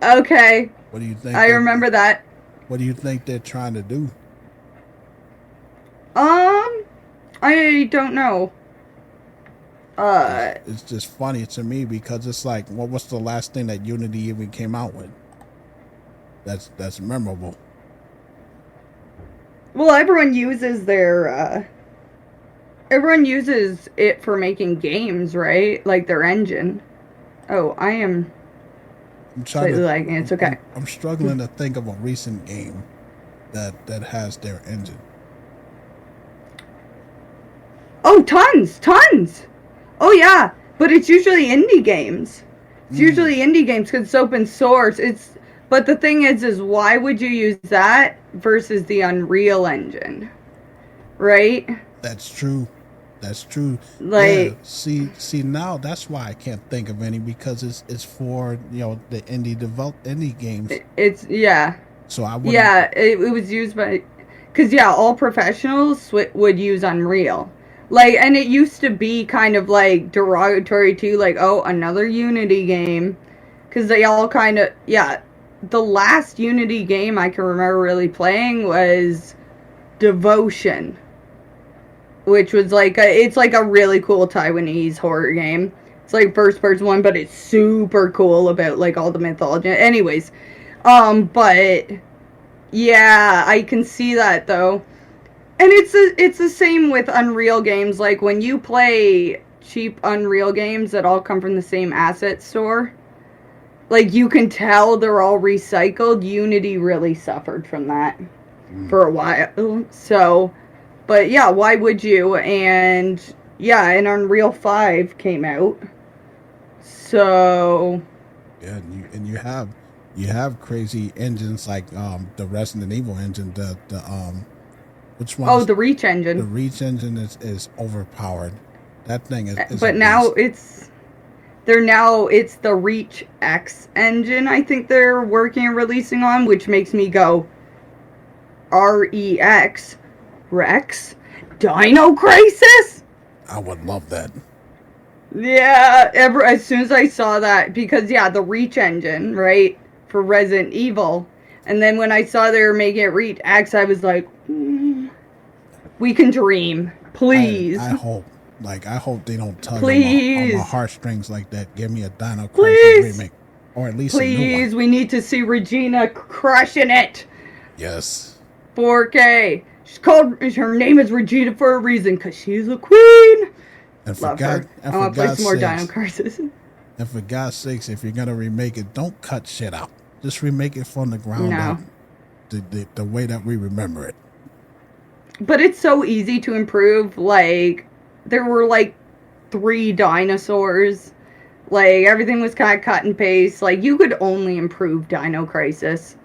Okay, what do you think? I remember that. What do you think they're trying to do? I don't know. It's just funny to me because it's like, what's the last thing that Unity even came out with? That's memorable. Well, everyone uses everyone uses it for making games, right? Like their engine. Oh, I am I'm trying slightly to. lagging. It's okay. I'm struggling to think of a recent game that has their engine. Oh, tons. Oh yeah, but it's usually indie games. It's usually indie games because it's open source. But the thing is why would you use that versus the Unreal Engine, right? That's true. That's true. Yeah. Like, See now that's why I can't think of any because it's for the indie games. it's yeah. So I wouldn't. Yeah, it was used by, because yeah, all professionals would use Unreal. Like, and it used to be kind of like derogatory too, like, oh, another Unity game, because they all kind of, yeah. The last Unity game I can remember really playing was Devotion, which was like it's like a really cool Taiwanese horror game. It's like first person one, but it's super cool about like all the mythology. Anyways, but yeah, I can see that though. And it's the same with Unreal games. Like when you play cheap Unreal games that all come from the same asset store, like you can tell they're all recycled. Unity really suffered from that for a while. So, but yeah, why would you? And yeah, and Unreal 5 came out. So, Yeah, and you have crazy engines like the Resident Evil engine. The which one? oh, the Reach The engine. Reach engine is overpowered. That thing is But a now beast. it's the Reach X engine. I think they're working and releasing on, which makes me go REX Rex Dino Crisis. I would love that. Yeah, as soon as I saw that, because yeah, the Reach engine, right, for Resident Evil, and then when I saw they were making it Reach X, I was like, we can dream, please. I hope. Like, I hope they don't tug on my heartstrings like that. Give me a Dino Crisis remake. Or at least a new one. Please, we need to see Regina crushing it. Yes. 4K. Her name is Regina for a reason, because she's a queen. And for Love her. I want to play some more Dino Crisis. And for God's sakes, if you're going to remake it, don't cut shit out. Just remake it from the ground up. The way that we remember it. But it's so easy to improve. Like, there were like 3 dinosaurs. Like, everything was kind of cut and paste. Like, you could only improve Dino Crisis,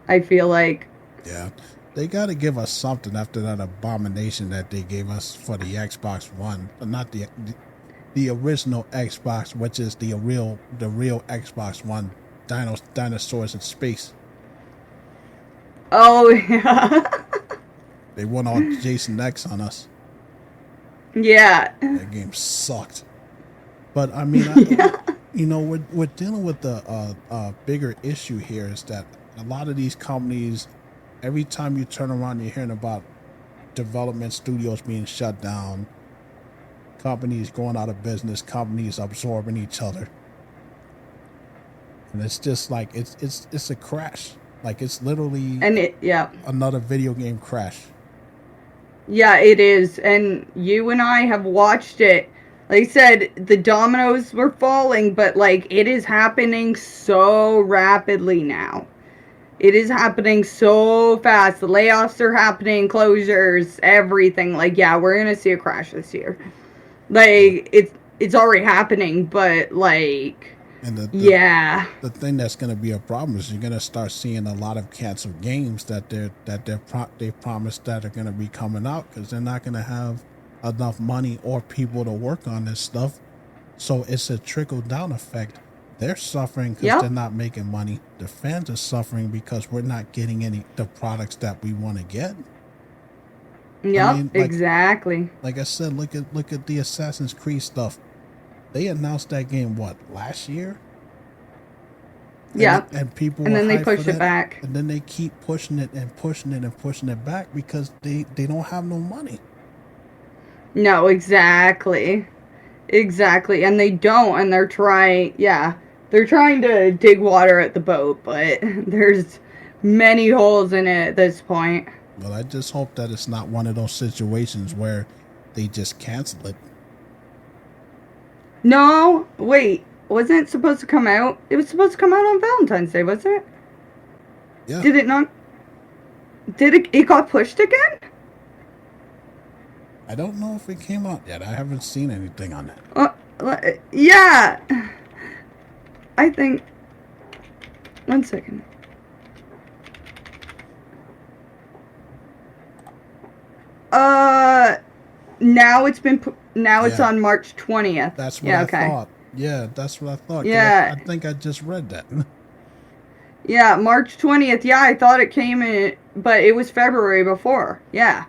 I feel like. Yeah. They got to give us something after that abomination that they gave us for the Xbox One. Not the original Xbox, which is the real Xbox One. Dinosaurs in space. Oh, yeah. They went all Jason X on us. Yeah. That game sucked. But I mean, Yeah. we're dealing with the bigger issue here is that a lot of these companies, every time you turn around, you're hearing about development studios being shut down, companies going out of business, companies absorbing each other, and it's just like it's a crash. Like it's literally And yeah. another video game crash. Yeah, it is. And you and I have watched it. Like I said, the dominoes were falling, but like it is happening so rapidly now. It is happening so fast. The layoffs are happening, closures, everything. Like, yeah, we're gonna see a crash this year. Like, it's already happening, but like, And yeah. the thing that's going to be a problem is you're going to start seeing a lot of canceled games that they promised that are going to be coming out because they're not going to have enough money or people to work on this stuff. So it's a trickle down effect. They're suffering because they're not making money. The fans are suffering because we're not getting the products that we want to get. Yep, I mean, exactly. Like I said, look at the Assassin's Creed stuff. They announced that game last year? Yeah. And people and then they push it back. And then they keep pushing it and pushing it and pushing it back because they don't have no money. No, exactly. Exactly. And they don't, and they're trying to dig water at the boat, but there's many holes in it at this point. Well, I just hope that it's not one of those situations where they just cancel it. No, wait. Wasn't it supposed to come out? It was supposed to come out on Valentine's Day, wasn't it? Yeah. Did it not? It got pushed again? I don't know if it came out yet. I haven't seen anything on it. Yeah. I think. One second. Now it's been. Now it's on March 20th. That's what I thought. Yeah, that's what I thought. Yeah. I think I just read that. Yeah, March 20th. Yeah, I thought it came in, but it was February before. Yeah.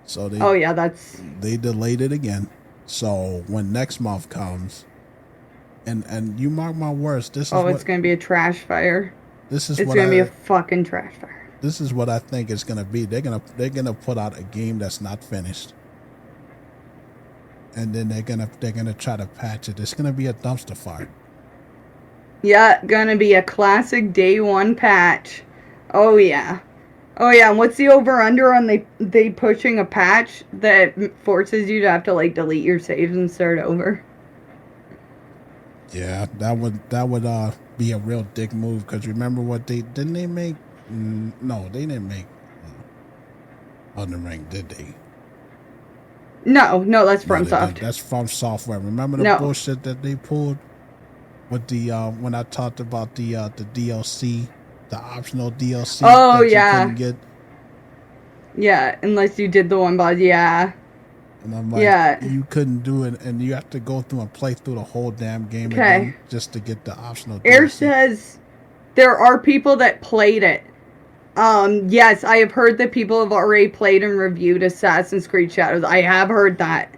So they. Oh yeah, they delayed it again. So when next month comes, and you mark my words, this is it's gonna be a trash fire. It's gonna be a fucking trash fire. This is what I think it's gonna be. They're gonna put out a game that's not finished, and then they're gonna try to patch it. It's gonna be a dumpster fire. Yeah, gonna be a classic day one patch. Oh yeah. Oh yeah, and what's the over-under on they pushing a patch that forces you to have to like delete your saves and start over? Yeah, that would be a real dick move because remember what they make? No, they didn't make Elden Ring, did they? No, that's FromSoft. That's From Software. Remember the bullshit that they pulled with the when I talked about the DLC. The optional DLC that you couldn't get. Yeah, unless you did the one boss, yeah. And I'm like, you couldn't do it, and you have to go through and play through the whole damn game again just to get the optional DLC. Air says there are people that played it. Yes, I have heard that people have already played and reviewed Assassin's Creed Shadows. I have heard that.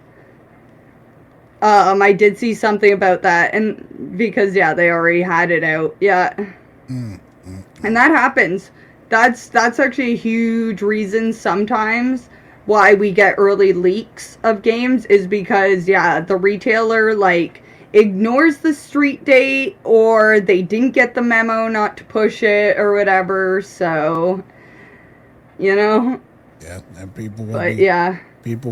I did see something about that, and because they already had it out. Yeah. And that happens. That's actually a huge reason sometimes why we get early leaks of games is because the retailer like ignores the street date or they didn't get the memo not to push it or whatever. So, Yeah, and people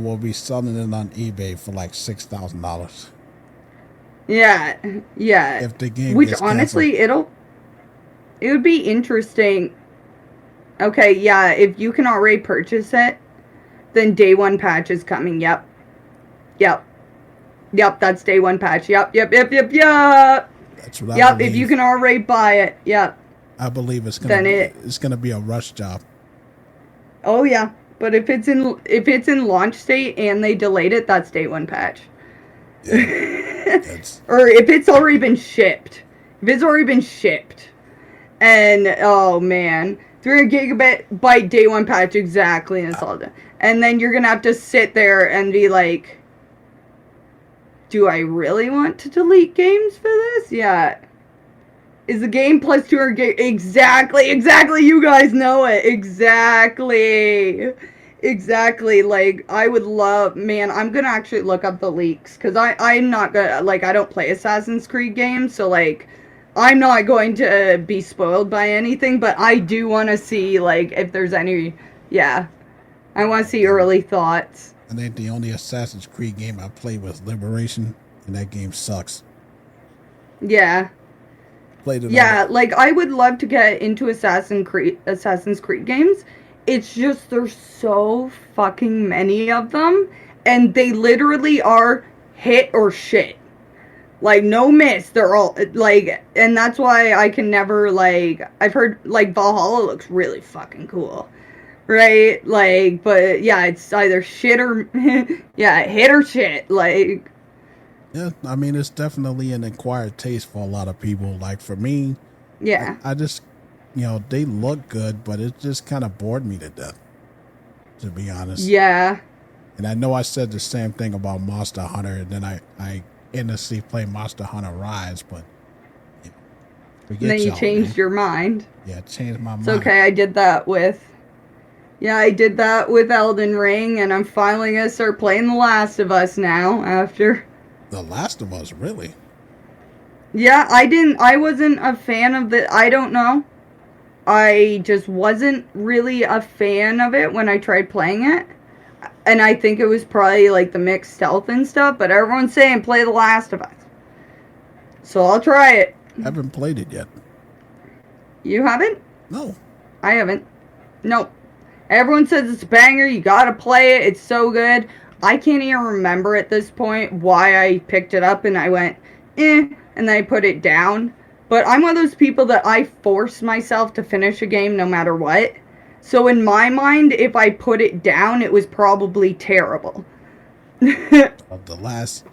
will be selling it on eBay for like $6,000. Yeah. If the game Which gets honestly canceled. It would be interesting. Okay, if you can already purchase it, then day one patch is coming. Yep, that's day one patch. Yep. That's what I believe. If you can already buy it. Yep. I believe it's gonna be a rush job. Oh yeah, but if it's in launch state and they delayed it, that's day one patch. Yeah, or if it's already been shipped. And oh man, 300 gigabyte day one patch, exactly, and it's all done. And then you're gonna have to sit there and be like, do I really want to delete games for this? Yeah. Is the game plus 200 gig? Exactly, you guys know it. Exactly. Like, I would love, man, I'm gonna actually look up the leaks, because I'm not gonna, like, I don't play Assassin's Creed games, so, like, I'm not going to be spoiled by anything, but I do want to see, like, if there's any, yeah. I want to see early thoughts. I think the only Assassin's Creed game I played was Liberation, and that game sucks. Yeah. Yeah, like, I would love to get into Assassin's Creed games. It's just there's so fucking many of them, and they literally are hit or shit. Like, no miss. They're all, like, and that's why I can never, like, I've heard, like, Valhalla looks really fucking cool. Right? Like, but, yeah, it's either shit or, yeah, hit or shit. Like, yeah, I mean, it's definitely an acquired taste for a lot of people. Like, for me, yeah. I just, you know, they look good, but it just kind of bored me to death, to be honest. Yeah. And I know I said the same thing about Monster Hunter, and then I endlessly play Monster Hunter Rise, but you know, and then you changed your mind. Yeah, changed my mind. It's okay, I did that with Elden Ring, and I'm finally gonna start playing The Last of Us now after. The Last of Us, really? Yeah, I wasn't a fan of I don't know. I just wasn't really a fan of it when I tried playing it. And I think it was probably like the mixed stealth and stuff, but everyone's saying play The Last of Us. So I'll try it. I haven't played it yet. You haven't? No. I haven't. Nope. Everyone says it's a banger, you gotta play it, it's so good. I can't even remember at this point why I picked it up and I went, and then I put it down. But I'm one of those people that I force myself to finish a game no matter what. So in my mind, if I put it down, it was probably terrible. The last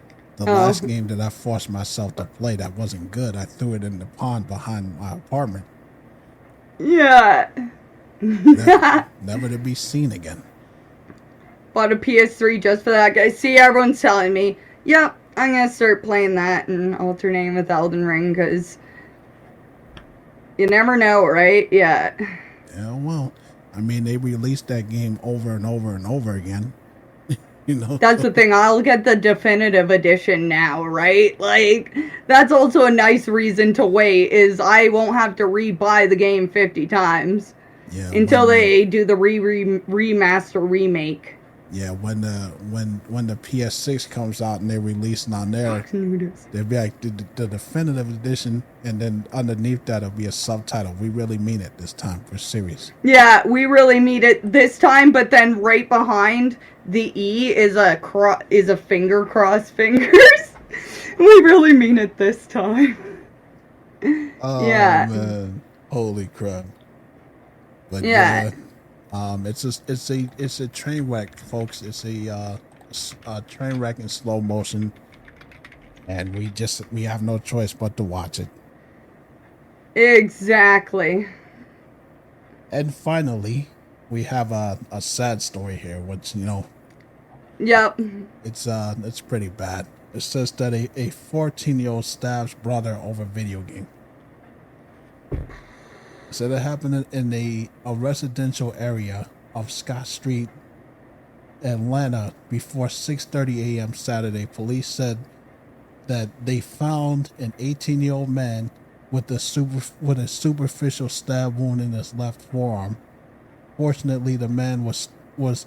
game that I forced myself to play that wasn't good, I threw it in the pond behind my apartment. Yeah. Never to be seen again. Bought a PS3 just for that, guys. See, everyone's telling me, yep, I'm going to start playing that and alternating with Elden Ring, because you never know, right? Yeah. Yeah, well, I mean, they released that game over and over and over again. You know? That's the thing. I'll get the definitive edition now, right? Like, that's also a nice reason to wait, is I won't have to re-buy the game 50 times. Yeah, until they do the remaster remake. Yeah, when the PS6 comes out and they're releasing on there, they'll be like the definitive edition, and then underneath that'll be a subtitle. We really mean it this time, for serious. Yeah, we really mean it this time. But then right behind the E is a finger, cross fingers. We really mean it this time. Oh, yeah, man, holy crap! But yeah. It's a train wreck, folks. It's a train wreck in slow motion, and we have no choice but to watch it. Exactly. And finally, we have a sad story here, which, you know. Yep. It's pretty bad. It says that a 14-year-old stabs brother over video game. So that happened in a residential area of Scott Street, Atlanta, before 6:30 a.m. Saturday. Police said that they found an 18-year-old man with a superficial stab wound in his left forearm. Fortunately, the man was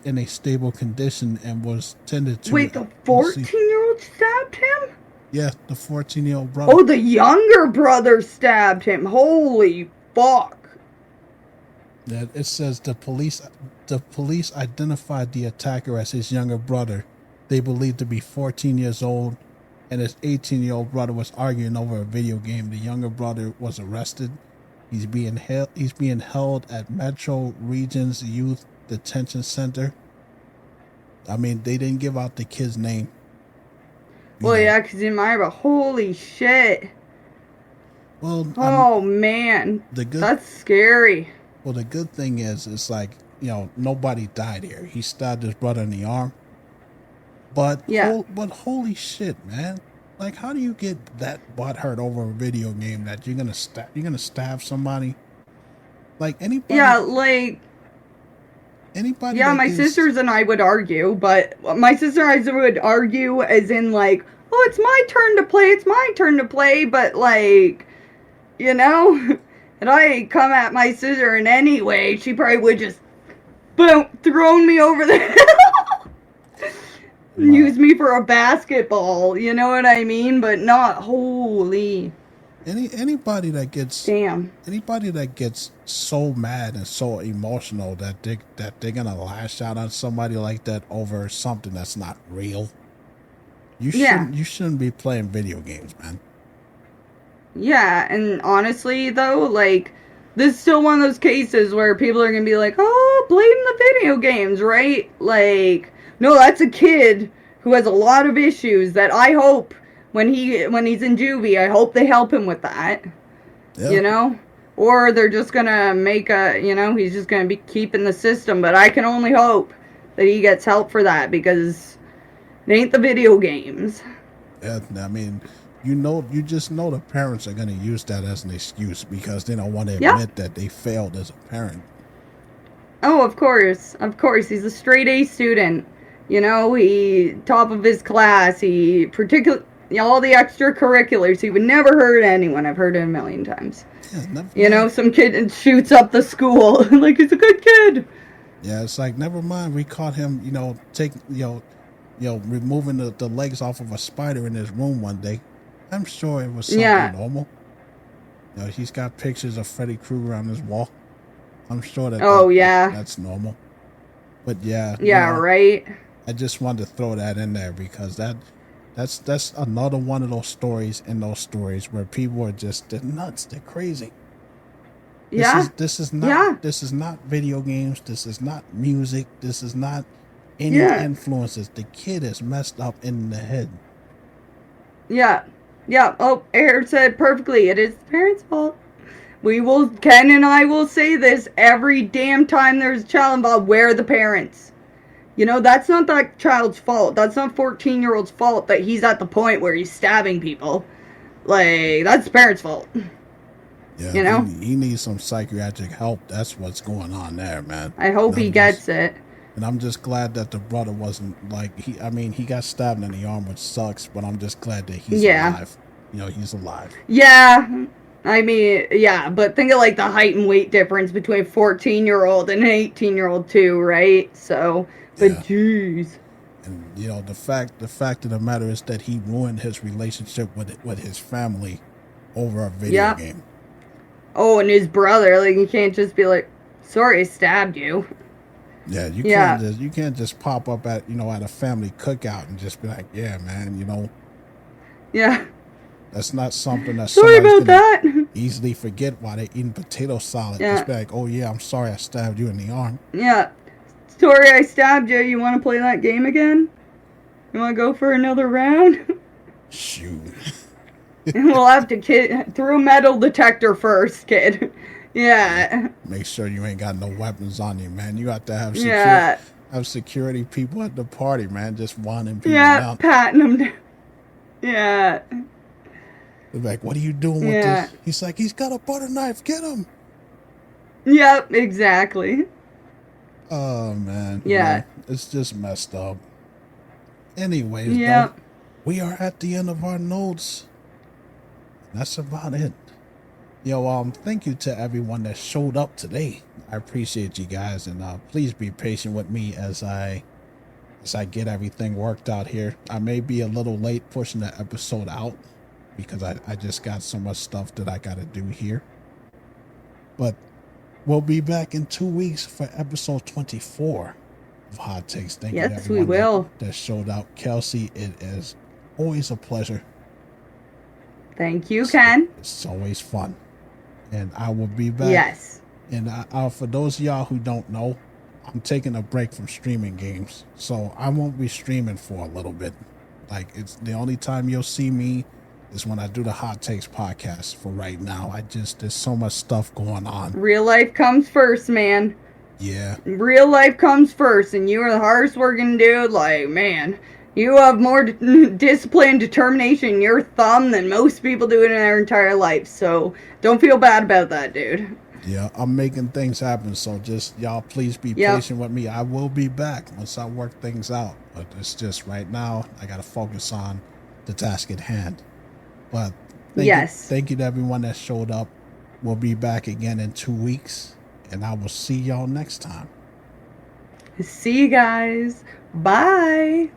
in a stable condition and was tended to. Wait, the 14-year-old stabbed him? Yeah, the 14-year-old brother. Oh, the younger brother stabbed him. Holy fuck. That it says the police identified the attacker as his younger brother. They believed to be 14 years old, and his 18-year-old brother was arguing over a video game. The younger brother was arrested. He's being held at Metro Regions Youth Detention Center. I mean, they didn't give out the kid's name. Well, yeah, because in my, but holy shit. Well, oh man, that's scary. Well, the good thing is, it's like, nobody died here. He stabbed his brother in the arm. But Yeah. holy shit, man! Like, how do you get that butthurt over a video game that you're gonna stab somebody? Like Yeah, like, anybody yeah, that my gets sisters and I would argue, but my sister and I would argue as in, like, oh, it's my turn to play, it's my turn to play, but, like, you know, and I come at my sister in any way, she probably would just, boom, thrown me over the wow. use me for a basketball, you know what I mean? But not, holy, Anybody that gets damn. so mad and so emotional that they're gonna lash out on somebody like that over something that's not real. Yeah. You shouldn't be playing video games, man. Yeah, and honestly, though, like, this is still one of those cases where people are gonna be like, oh, blame the video games, right? Like, no, that's a kid who has a lot of issues that I hope when he's in juvie, I hope they help him with that, Yeah. you know? Or they're just gonna make he's just gonna be keeping the system, but I can only hope that he gets help for that because it ain't the video games. Yeah, I mean, you just know the parents are going to use that as an excuse because they don't want to Yeah. admit that they failed as a parent. Oh, of course. Of course. He's a straight A student. You know, he top of his class. He all the extracurriculars. He would never hurt anyone. I've heard it a million times. Yeah, never You know, mind. some kid shoots up the school like he's a good kid. Yeah, it's like never mind. We caught him, removing the legs off of a spider in his room one day. I'm sure it was something Yeah. normal. He's got pictures of Freddy Krueger on his wall. I'm sure Oh yeah. that's normal. But yeah, Yeah. Right. I just wanted to throw that in there because that's another one of those stories where people are just they're nuts, they're crazy. Yeah. This is Yeah. not video games, this is not music, this is not any Yeah. influences. The kid is messed up in the head. Yeah. Yeah. Oh, Air said perfectly. It is the parents' fault. Ken and I will say this every damn time there's a child involved. Where are the parents? You know, that's not that child's fault. That's not 14-year-old's fault that he's at the point where he's stabbing people. Like, that's the parents' fault. Yeah, you know? he needs some psychiatric help. That's what's going on there, man. I hope he gets it. And I'm just glad that the brother wasn't like he got stabbed in the arm, which sucks, but I'm just glad that he's alive. He's alive. Yeah. I mean, yeah, but think of like the height and weight difference between a 14-year-old and an 18-year-old too, right? So, but Yeah. jeez. And the fact of the matter is that he ruined his relationship with his family over a video game. Oh, and his brother, like you can't just be like, "Sorry, I stabbed you." Yeah, you can't just pop up at at a family cookout and just be like, "Yeah, man, Yeah. that's not something that Sorry somebody's about gonna that. easily forget while they're eating potato salad." Yeah. Just be like, "Oh yeah, I'm sorry I stabbed you in the arm." Yeah. Sorry, I stabbed you. You want to play that game again? You want to go for another round? Shoot. And we'll have to through metal detector first, kid. Yeah. Make sure you ain't got no weapons on you, man. You got to have security people at the party, man. Just wanting people down. Patting them down. Yeah. They're like, "What are you doing with this?" He's like, "He's got a butter knife. Get him." Yep, exactly. Oh, man. Yeah. It's just messed up. Anyways, Yep. though, we are at the end of our notes. That's about it. Thank you to everyone that showed up today. I appreciate you guys, and please be patient with me as I get everything worked out here. I may be a little late pushing the episode out because I just got so much stuff that I got to do here. But we'll be back in 2 weeks for episode 24 of Hot Takes. Thank you to Yes, we everyone will. that showed up. Kelsey, it is always a pleasure. Thank you, Ken. It's always fun. And I will be back. Yes. And for those of y'all who don't know, I'm taking a break from streaming games. So I won't be streaming for a little bit. Like, it's the only time you'll see me is when I do the Hot Takes podcast for right now. There's so much stuff going on. Real life comes first, man. Yeah. Real life comes first, and you are the hardest working dude. Like, man, you have more discipline, determination in your thumb than most people do in their entire life. So don't feel bad about that, dude. Yeah, I'm making things happen. So just y'all please be patient with me. I will be back once I work things out. But it's just right now I got to focus on the task at hand. But thank you to everyone that showed up. We'll be back again in 2 weeks. And I will see y'all next time. See you guys. Bye.